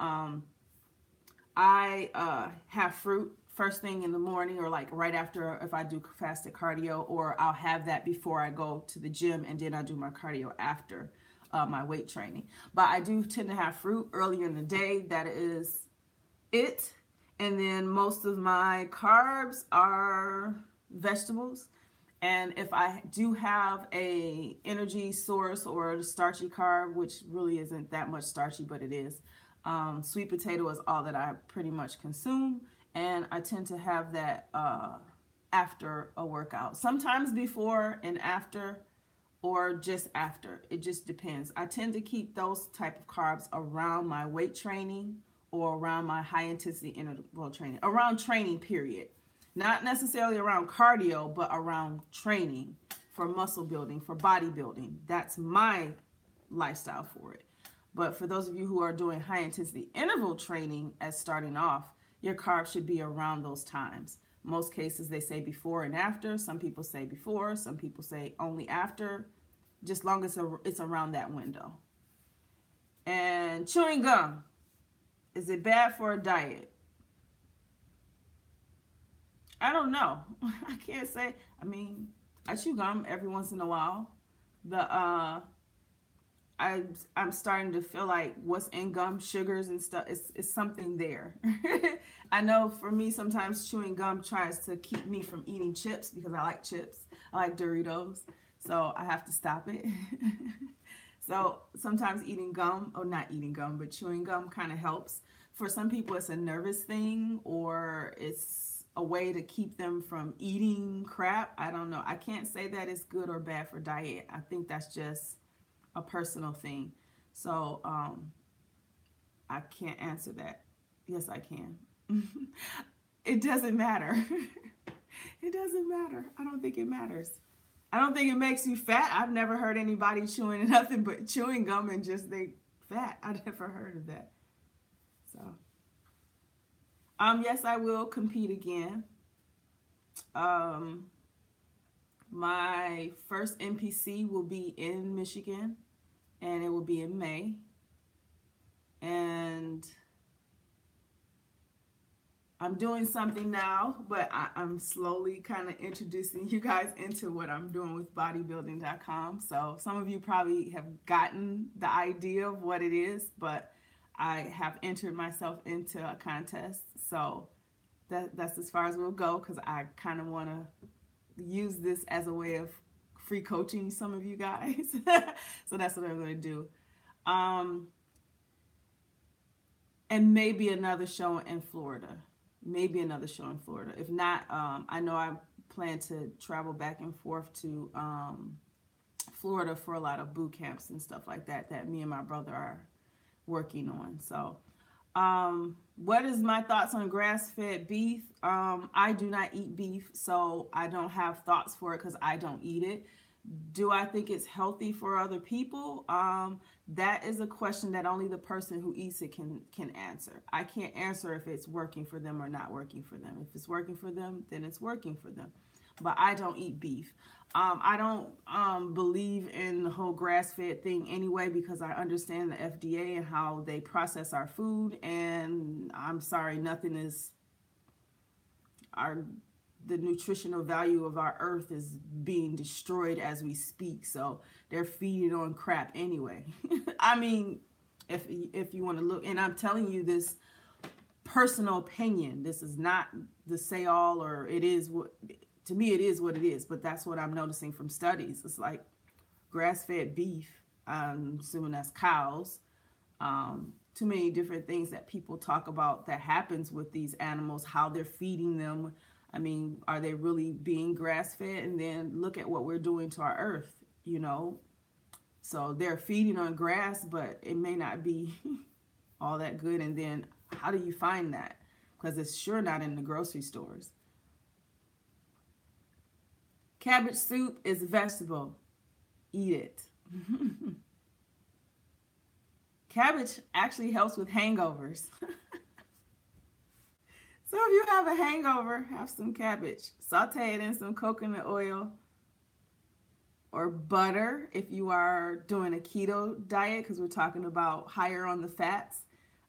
I have fruit first thing in the morning, or like right after if I do fasted cardio, or I'll have that before I go to the gym, and then I do my cardio after my weight training. But I do tend to have fruit earlier in the day. That is it. And then most of my carbs are vegetables. And if I do have a energy source or a starchy carb, which really isn't that much starchy, but it is, sweet potato is all that I pretty much consume. And I tend to have that after a workout. Sometimes before and after, or just after. It just depends. I tend to keep those type of carbs around my weight training or around my high intensity interval training, around training period. Not necessarily around cardio, but around training for muscle building, for bodybuilding. That's my lifestyle for it. But for those of you who are doing high intensity interval training as starting off, your carbs should be around those times. Most cases they say before and after. Some people say before, some people say only after, just long as it's around that window. And chewing gum, is it bad for a diet? I don't know. I can't say. I mean, I chew gum every once in a while. The I'm starting to feel like what's in gum, sugars and stuff, it's something there. I know for me, sometimes chewing gum tries to keep me from eating chips because I like chips. I like Doritos, so I have to stop it. So sometimes eating gum, or not eating gum, but chewing gum kind of helps. For some people, it's a nervous thing, or it's a way to keep them from eating crap. I don't know. I can't say that it's good or bad for diet. I think that's just a personal thing. So I can't answer that. Yes, I can. It doesn't matter. It doesn't matter. I don't think it matters. I don't think it makes you fat. I've never heard anybody chewing nothing but chewing gum and just they fat. I've never heard of that. So, yes, I will compete again. My first NPC will be in Michigan, and it will be in May. And I'm doing something now, but I'm slowly kind of introducing you guys into what I'm doing with bodybuilding.com. So some of you probably have gotten the idea of what it is, but I have entered myself into a contest. So that's as far as we'll go, because I kind of want to use this as a way of free coaching some of you guys. So that's what I'm going to do. And maybe another show in Florida. Maybe another show in Florida. If not, I know I plan to travel back and forth to Florida for a lot of boot camps and stuff like that me and my brother are working on. So what is my thoughts on grass-fed beef? I do not eat beef, so I don't have thoughts for it because I don't eat it. Do I think it's healthy for other people? That is a question that only the person who eats it can answer. I can't answer if it's working for them or not working for them. If it's working for them, then it's working for them. But I don't eat beef. I don't believe in the whole grass-fed thing anyway, because I understand the FDA and how they process our food. And I'm sorry, nothing is the nutritional value of our earth is being destroyed as we speak. So they're feeding on crap anyway. I mean, if you want to look, and I'm telling you this personal opinion, this is not the say all, or it is what, to me it is what it is, but that's what I'm noticing from studies. It's like grass-fed beef, I'm assuming that's cows, too many different things that people talk about that happens with these animals, how they're feeding them. I mean, are they really being grass-fed? And then look at what we're doing to our earth, you know? So they're feeding on grass, but it may not be all that good. And then how do you find that? Because it's sure not in the grocery stores. Cabbage soup is a vegetable. Eat it. Cabbage actually helps with hangovers. So if you have a hangover, have some cabbage. Saute it in some coconut oil or butter if you are doing a keto diet, because we're talking about higher on the fats.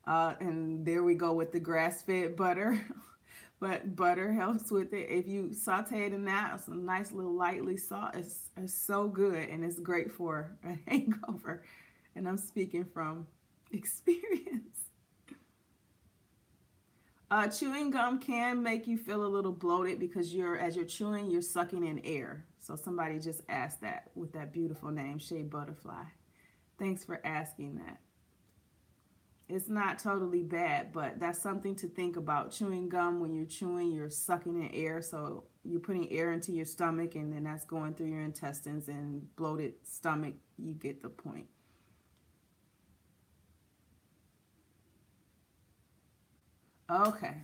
And there we go with the grass-fed butter. But butter helps with it. If you saute it in that, some nice little lightly salt, it's so good, and it's great for a hangover. And I'm speaking from experience. Chewing gum can make you feel a little bloated because as you're chewing, you're sucking in air. So somebody just asked that with that beautiful name, Shea Butterfly. Thanks for asking that. It's not totally bad, but that's something to think about. Chewing gum, when you're chewing, you're sucking in air. So you're putting air into your stomach, and then that's going through your intestines, and bloated stomach, you get the point. Okay.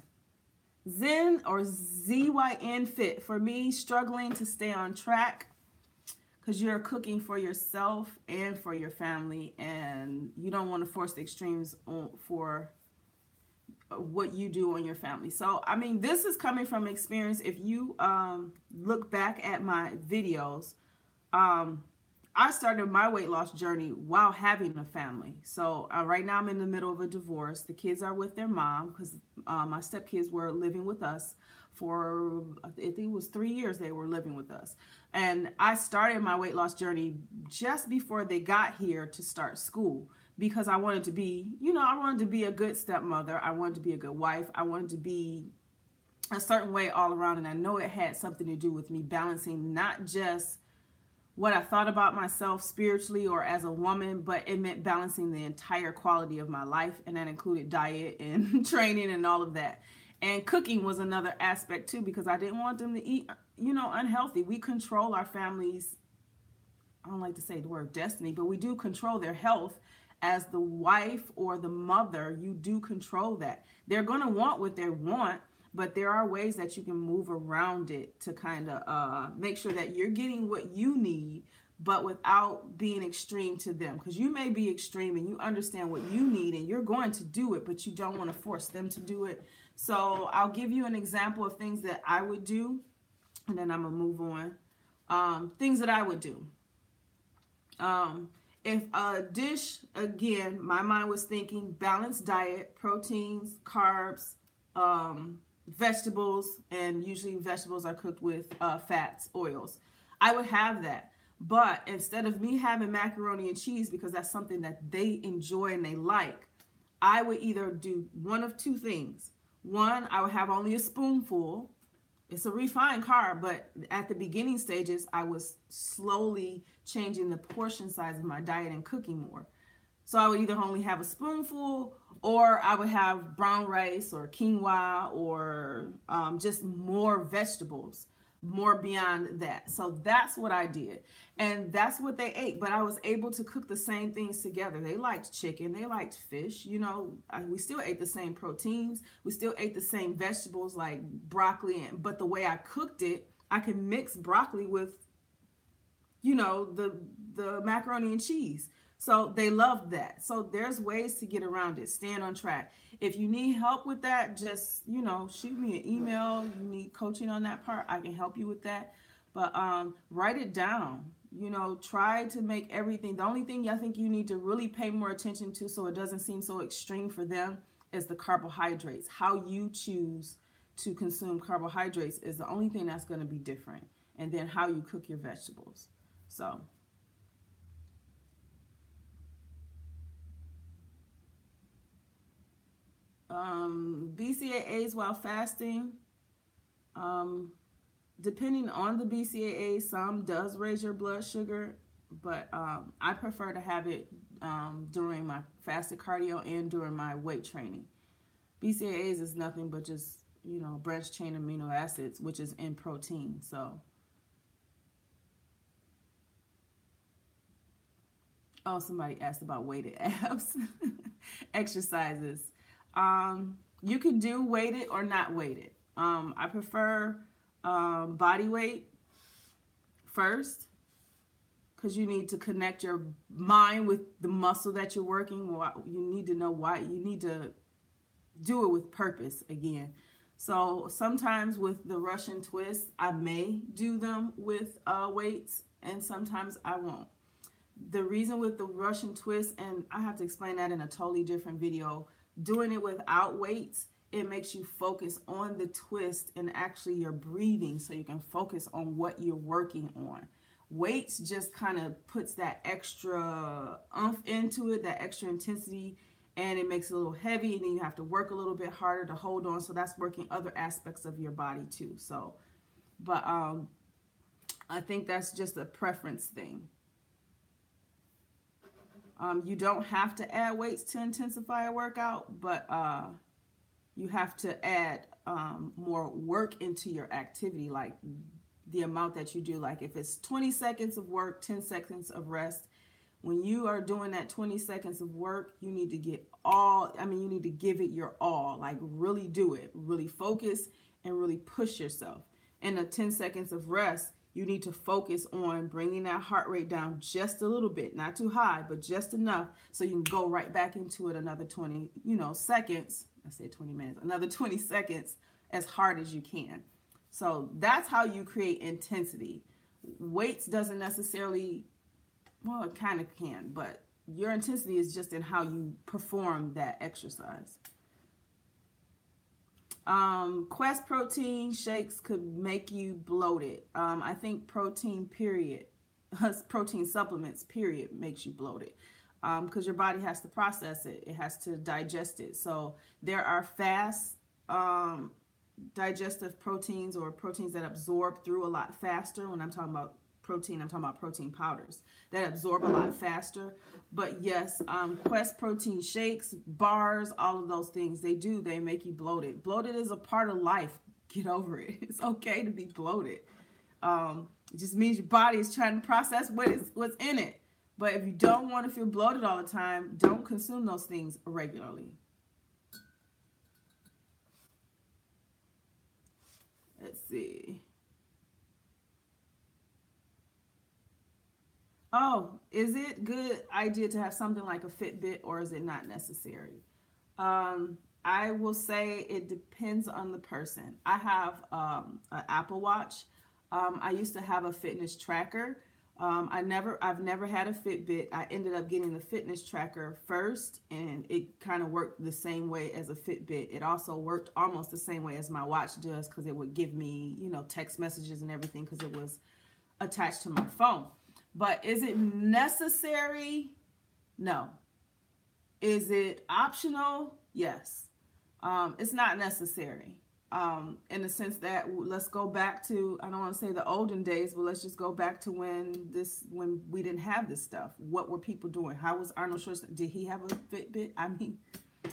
Zen or ZYN Fit. For me, struggling to stay on track because you're cooking for yourself and for your family, and you don't want to force the extremes for what you do on your family. So, I mean, this is coming from experience. If you look back at my videos, um, I started my weight loss journey while having a family. So right now I'm in the middle of a divorce. The kids are with their mom because my stepkids were living with us for, I think it was 3 years they were living with us. And I started my weight loss journey just before they got here to start school because I wanted to be, I wanted to be a good stepmother. I wanted to be a good wife. I wanted to be a certain way all around. And I know it had something to do with me balancing not just what I thought about myself spiritually or as a woman, but it meant balancing the entire quality of my life. And that included diet and training and all of that. And cooking was another aspect too, because I didn't want them to eat, unhealthy. We control our families. I don't like to say the word destiny, but we do control their health. As the wife or the mother, you do control that. They're going to want what they want, but there are ways that you can move around it to kind of make sure that you're getting what you need, but without being extreme to them. Because you may be extreme and you understand what you need and you're going to do it, but you don't want to force them to do it. So I'll give you an example of things that I would do, and then I'm going to move on. Things that I would do. If a dish, again, my mind was thinking balanced diet, proteins, carbs, vegetables, and usually vegetables are cooked with fats, oils. I would have that. But instead of me having macaroni and cheese, because that's something that they enjoy and they like, I would either do one of two things. One, I would have only a spoonful. It's a refined carb, but at the beginning stages, I was slowly changing the portion size of my diet and cooking more. So I would either only have a spoonful, or I would have brown rice or quinoa or just more vegetables, more beyond that. So that's what I did. And that's what they ate. But I was able to cook the same things together. They liked chicken. They liked fish. We still ate the same proteins. We still ate the same vegetables like broccoli. But the way I cooked it, I could mix broccoli with, the macaroni and cheese. So they loved that. So there's ways to get around it. Stand on track. If you need help with that, just, shoot me an email. You need coaching on that part, I can help you with that. But write it down. Try to make everything. The only thing I think you need to really pay more attention to so it doesn't seem so extreme for them is the carbohydrates. How you choose to consume carbohydrates is the only thing that's going to be different. And then how you cook your vegetables. So BCAAs while fasting, depending on the BCAA, some does raise your blood sugar, but I prefer to have it during my fasted cardio and during my weight training. BCAAs is nothing but just, branched chain amino acids, which is in protein. So, somebody asked about weighted abs exercises. You can do weighted or not weighted. I prefer body weight first because you need to connect your mind with the muscle that you're working. You need to know why. You need to do it with purpose again. So sometimes with the Russian twist, I may do them with weights, and sometimes I won't. The reason with the Russian twist, and I have to explain that in a totally different video, doing it without weights, it makes you focus on the twist and actually your breathing so you can focus on what you're working on. Weights just kind of puts that extra oomph into it, that extra intensity, and it makes it a little heavy, and then you have to work a little bit harder to hold on. So that's working other aspects of your body too. So, but I think that's just a preference thing. You don't have to add weights to intensify a workout, but you have to add more work into your activity, like the amount that you do. Like if it's 20 seconds of work, 10 seconds of rest, when you are doing that 20 seconds of work, you need to you need to give it your all, like really do it, really focus and really push yourself. And the 10 seconds of rest, you need to focus on bringing that heart rate down just a little bit, not too high, but just enough so you can go right back into it another 20, seconds. I say 20 minutes, another 20 seconds as hard as you can. So that's how you create intensity. Weights doesn't necessarily, well, it kind of can, but your intensity is just in how you perform that exercise. Quest protein shakes could make you bloated. I think protein period, protein supplements period makes you bloated, because your body has to process it. It has to digest it. So there are fast digestive proteins, or proteins that absorb through a lot faster. When I'm talking about protein, I'm talking about protein powders that absorb a lot faster. But yes, Quest protein shakes, bars, all of those things, they make you bloated. Bloated is a part of life. Get over it. It's okay to be bloated. It just means your body is trying to process what's in it. But if you don't want to feel bloated all the time, don't consume those things regularly. Let's see. Oh, is it good idea to have something like a Fitbit, or is it not necessary? I will say it depends on the person. I have an Apple Watch. I used to have a fitness tracker. I've never had a Fitbit. I ended up getting the fitness tracker first, and it kind of worked the same way as a Fitbit. It also worked almost the same way as my watch does, because it would give me, text messages and everything, because it was attached to my phone. But is it necessary? No. Is it optional? Yes. It's not necessary. In the sense that, let's go back to, I don't want to say the olden days, but let's just go back to when we didn't have this stuff. What were people doing? How was Arnold Schwarzenegger? Did he have a Fitbit? I mean,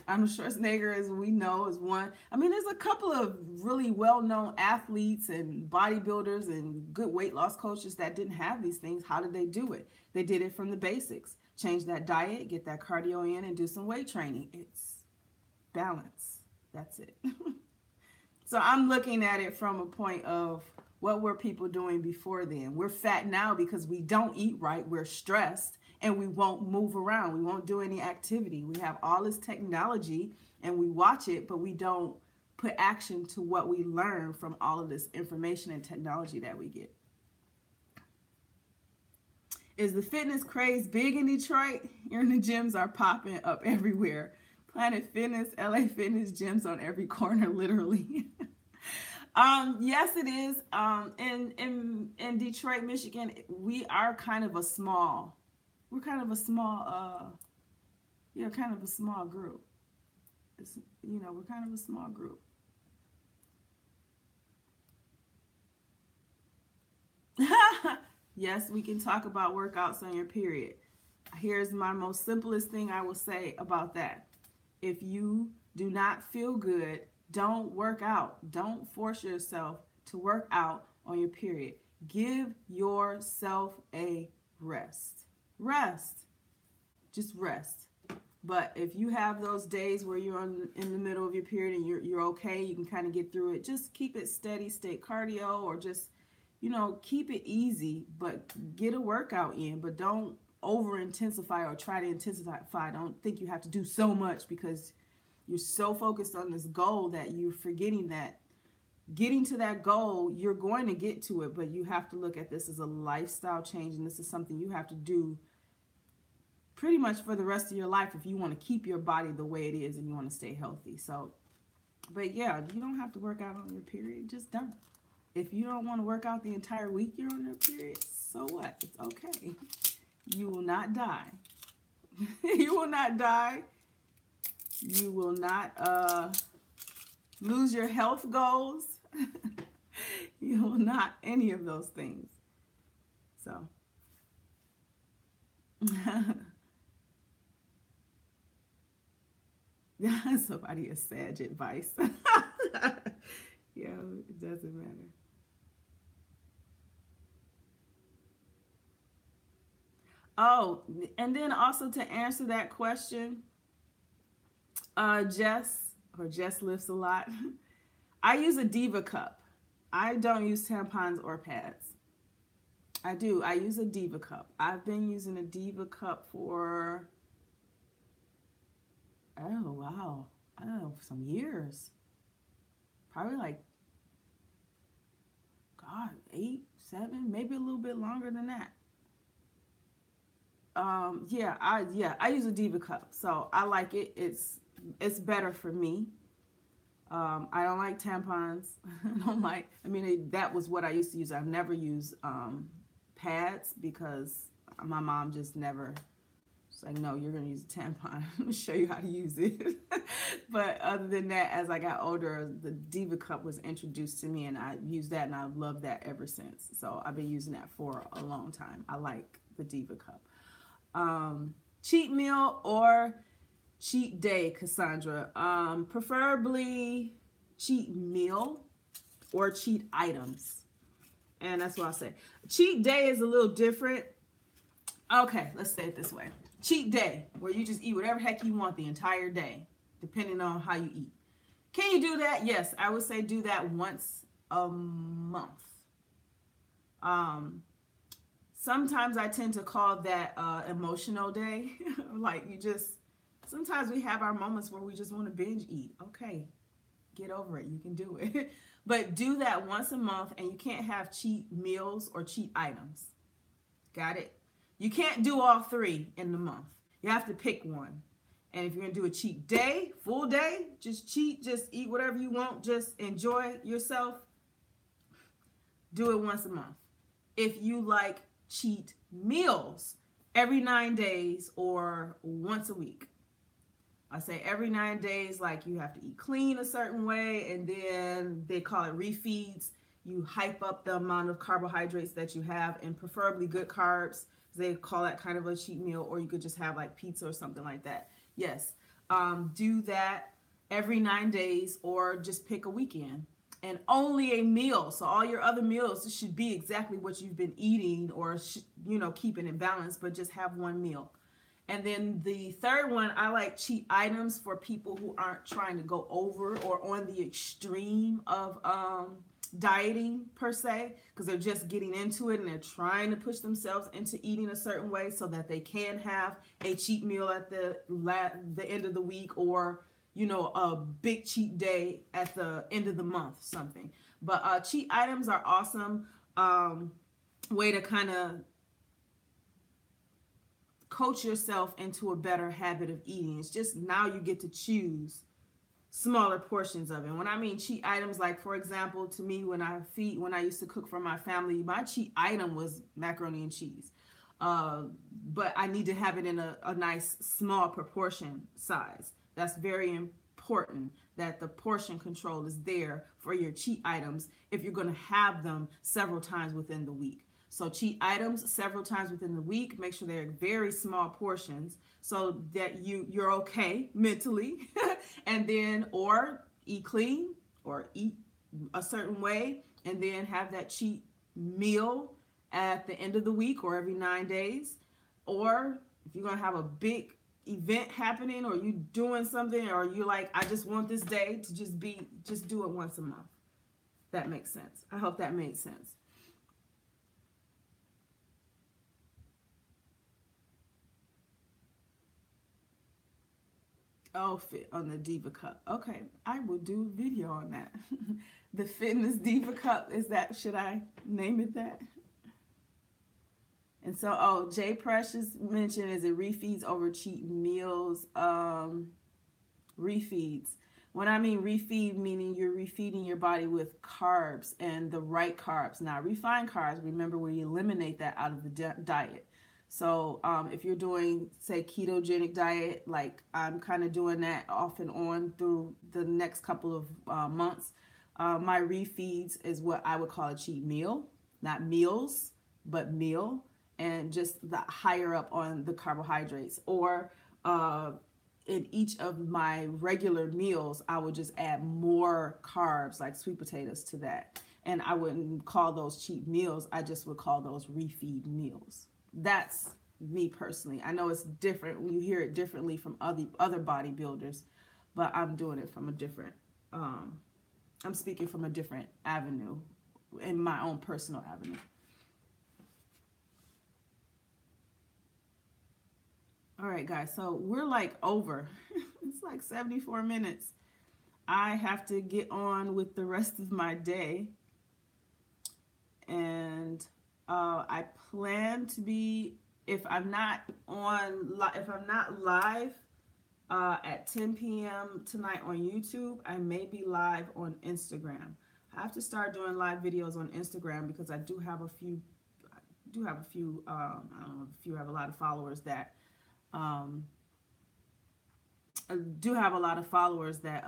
Arnold Schwarzenegger, as we know, is one. I mean, there's a couple of really well-known athletes and bodybuilders and good weight loss coaches that didn't have these things. How did they do it? They did it from the basics. Change that diet, get that cardio in, and do some weight training. It's balance. That's it. So I'm looking at it from a point of, what were people doing before then? We're fat now because we don't eat right. We're stressed, and we won't move around. We won't do any activity. We have all this technology, and we watch it, but we don't put action to what we learn from all of this information and technology that we get. Is the fitness craze big in Detroit? Here, the gyms are popping up everywhere. Planet Fitness, LA Fitness, gyms on every corner, literally. Yes, it is. In Detroit, Michigan, we are kind of a small, we're kind of a small, kind of a small group. We're kind of a small group. Yes, we can talk about workouts on your period. Here's my most simplest thing I will say about that. If you do not feel good, don't work out. Don't force yourself to work out on your period. Give yourself a rest. Rest. Just rest. But if you have those days where you're in the middle of your period and you're okay, you can kind of get through it. Just keep it steady state cardio, or just, keep it easy, but get a workout in. But don't over intensify or try to intensify. Don't think you have to do so much, because you're so focused on this goal that you're forgetting that getting to that goal, you're going to get to it, but you have to look at this as a lifestyle change, and this is something you have to do pretty much for the rest of your life if you want to keep your body the way it is and you want to stay healthy. So, but yeah, you don't have to work out on your period. Just don't. If you don't want to work out the entire week you're on your period, so what? It's okay. You will not die. You will not die. You will not lose your health goals. You will not any of those things. So. Somebody is sage advice. Yeah, it doesn't matter. Oh, and then also to answer that question, Jess lifts a lot. I use a Diva cup. I don't use tampons or pads. I do. I use a Diva cup. I've been using a Diva cup for, oh wow, I don't know, some years, probably like, God, 8, 7, maybe a little bit longer than that. I use a Diva cup, so I like it. It's better for me. I don't like tampons. That was what I used to use. I've never used pads because my mom just never. It's like, no, you're going to use a tampon. I'm going to show you how to use it. But other than that, as I got older, the Diva cup was introduced to me, and I used that, and I've loved that ever since. So I've been using that for a long time. I like the Diva cup. Cheat meal or cheat day, Cassandra? Preferably cheat meal or cheat items. And that's what I'll say. Cheat day is a little different. Okay, let's say it this way. Cheat day, where you just eat whatever heck you want the entire day, depending on how you eat. Can you do that? Yes, I would say do that once a month. Sometimes I tend to call that emotional day. Like sometimes we have our moments where we just want to binge eat. Okay, get over it. You can do it. But do that once a month, and you can't have cheat meals or cheat items. Got it? You can't do all 3 in the month. You have to pick one. And if you're going to do a cheat day, full day, just cheat, just eat whatever you want, just enjoy yourself, do it once a month. If you like cheat meals, every 9 days or once a week. I say every 9 days, like you have to eat clean a certain way, and then they call it refeeds. You hype up the amount of carbohydrates that you have, and preferably good carbs. They call that kind of a cheat meal, or you could just have like pizza or something like that. Yes, do that every 9 days, or just pick a weekend. And only a meal. So all your other meals should be exactly what you've been eating, or keeping it balanced, but just have one meal. And then the third one, I like cheat items for people who aren't trying to go over or on the extreme of dieting per se, because they're just getting into it and they're trying to push themselves into eating a certain way so that they can have a cheat meal at the end of the week, or a big cheat day at the end of the month, something. But cheat items are awesome. Way to kind of coach yourself into a better habit of eating. It's just now you get to choose smaller portions of it. When I mean cheat items, like for example, to me, when I used to cook for my family, my cheat item was macaroni and cheese. But I need to have it in a nice small proportion size. That's very important, that the portion control is there for your cheat items if you're going to have them several times within the week. So cheat items several times within the week, make sure they're very small portions so that you're okay mentally. And then, or eat clean or eat a certain way, and then have that cheat meal at the end of the week or every 9 days. Or if you're going to have a big event happening, or you doing something, or you're like, I just want this day to just do it once a month. That makes sense. I hope that made sense. Oh, fit on the Diva cup. Okay, I will do a video on that. The fitness Diva cup, should I name it that? And so, Jay Precious mentioned, is it refeeds over cheat meals? Refeeds. When I mean refeed, meaning you're refeeding your body with carbs, and the right carbs. Now, refined carbs, remember, we eliminate that out of the diet. So if you're doing, say, ketogenic diet, like I'm kind of doing that off and on through the next couple of months, my refeeds is what I would call a cheat meal. Not meals, but meal. And just the higher up on the carbohydrates. Or in each of my regular meals, I would just add more carbs, like sweet potatoes, to that. And I wouldn't call those cheat meals. I just would call those refeed meals. That's me personally. I know it's different. You hear it differently from other bodybuilders, but I'm doing it from a different, I'm speaking from a different avenue, in my own personal avenue. All right, guys. So we're like over. It's like 74 minutes. I have to get on with the rest of my day. And I plan to be, if I'm not if I'm not live at 10 p.m. tonight on YouTube, I may be live on Instagram. I have to start doing live videos on Instagram because I do have a few. I don't know if you have a lot of followers that. I do have a lot of followers that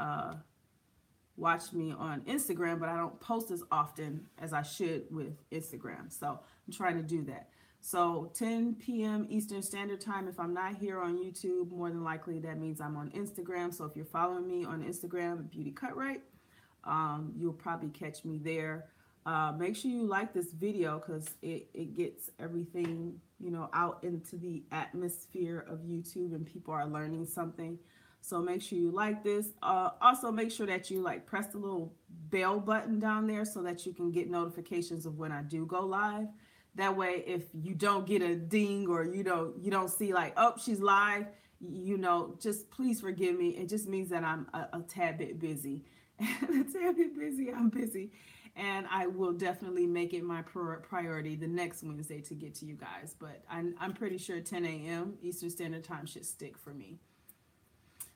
watch me on Instagram, but I don't post as often as I should with Instagram. So I'm trying to do that. So 10 p.m. Eastern Standard Time. If I'm not here on YouTube, more than likely that means I'm on Instagram. So if you're following me on Instagram, beautycutright, you'll probably catch me there. Make sure you like this video because it gets everything, out into the atmosphere of YouTube and people are learning something. So make sure you like this. Also make sure that you press the little bell button down there so that you can get notifications of when I do go live. That way, if you don't get a ding or you don't see oh, she's live, just please forgive me. It just means that I'm a tad bit busy. And a tad bit busy, I'm busy. And I will definitely make it my priority the next Wednesday to get to you guys. But I'm pretty sure 10 a.m. Eastern Standard Time should stick for me.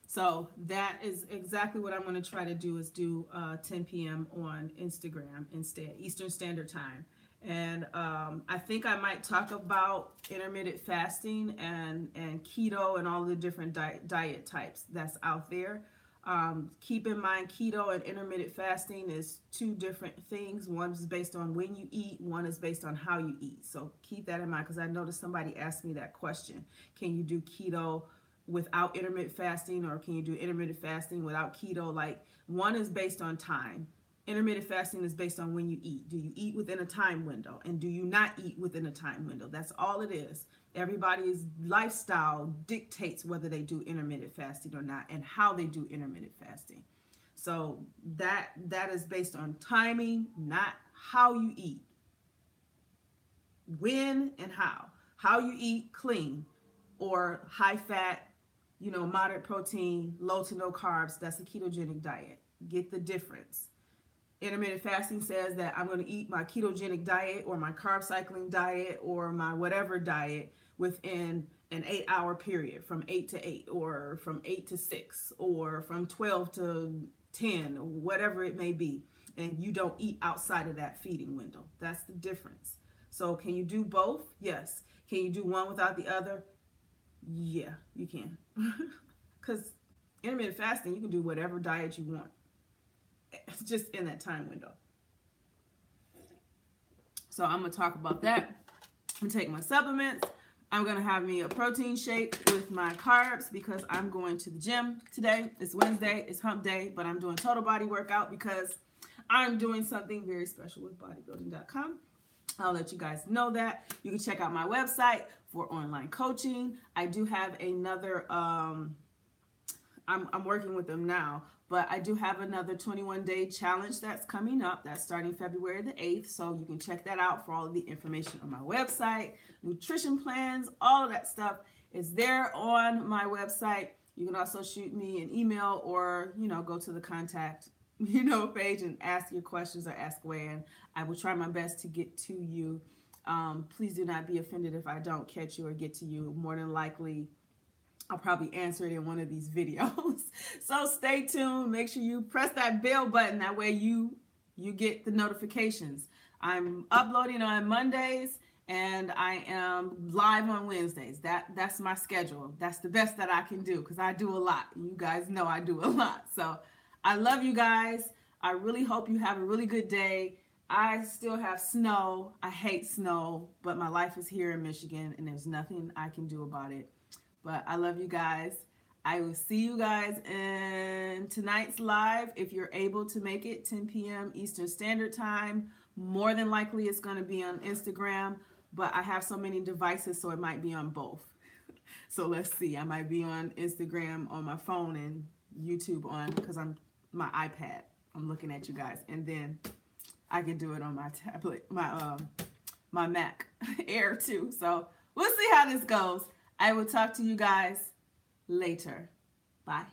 So that is exactly what I'm going to try to do, is do 10 p.m. on Instagram instead, Eastern Standard Time. And I think I might talk about intermittent fasting and keto and all the different diet types that's out there. Keep in mind, keto and intermittent fasting is two different things. One is based on when you eat, one is based on how you eat. So keep that in mind, because I noticed somebody asked me that question. Can you do keto without intermittent fasting, or can you do intermittent fasting without keto? One is based on time. Intermittent fasting is based on when you eat. Do you eat within a time window? And do you not eat within a time window? That's all it is. Everybody's lifestyle dictates whether they do intermittent fasting or not, and how they do intermittent fasting. So that is based on timing, not how you eat. When and how. How you eat clean or high fat, moderate protein, low to no carbs, that's a ketogenic diet. Get the difference. Intermittent fasting says that I'm going to eat my ketogenic diet or my carb cycling diet or my whatever diet within an 8-hour period, from 8 to 8 or from 8 to 6 or from 12 to 10, whatever it may be. And you don't eat outside of that feeding window. That's the difference. So can you do both? Yes. Can you do one without the other? Yeah, you can. Because intermittent fasting, you can do whatever diet you want. It's just in that time window. So I'm going to talk about that. I'm going to take my supplements. I'm going to have me a protein shake with my carbs because I'm going to the gym today. It's Wednesday. It's hump day, but I'm doing total body workout because I'm doing something very special with bodybuilding.com. I'll let you guys know that. You can check out my website for online coaching. I do have another, I'm working with them now, but I do have another 21-day challenge that's coming up. That's starting February the 8th. So you can check that out for all of the information on my website. Nutrition plans, all of that stuff is there on my website. You can also shoot me an email or, go to the contact, page and ask your questions or ask away. And I will try my best to get to you. Please do not be offended if I don't catch you or get to you. More than likely, I'll probably answer it in one of these videos. So stay tuned. Make sure you press that bell button. That way you get the notifications. I'm uploading on Mondays and I am live on Wednesdays. That's my schedule. That's the best that I can do because I do a lot. You guys know I do a lot. So I love you guys. I really hope you have a really good day. I still have snow. I hate snow, but my life is here in Michigan and there's nothing I can do about it. But I love you guys. I will see you guys in tonight's live. If you're able to make it, 10 p.m. Eastern Standard Time. More than likely it's going to be on Instagram, but I have so many devices, so it might be on both. So let's see. I might be on Instagram on my phone and YouTube on, because I'm my iPad. I'm looking at you guys. And then I can do it on my tablet, my Mac Air too. So we'll see how this goes. I will talk to you guys later. Bye.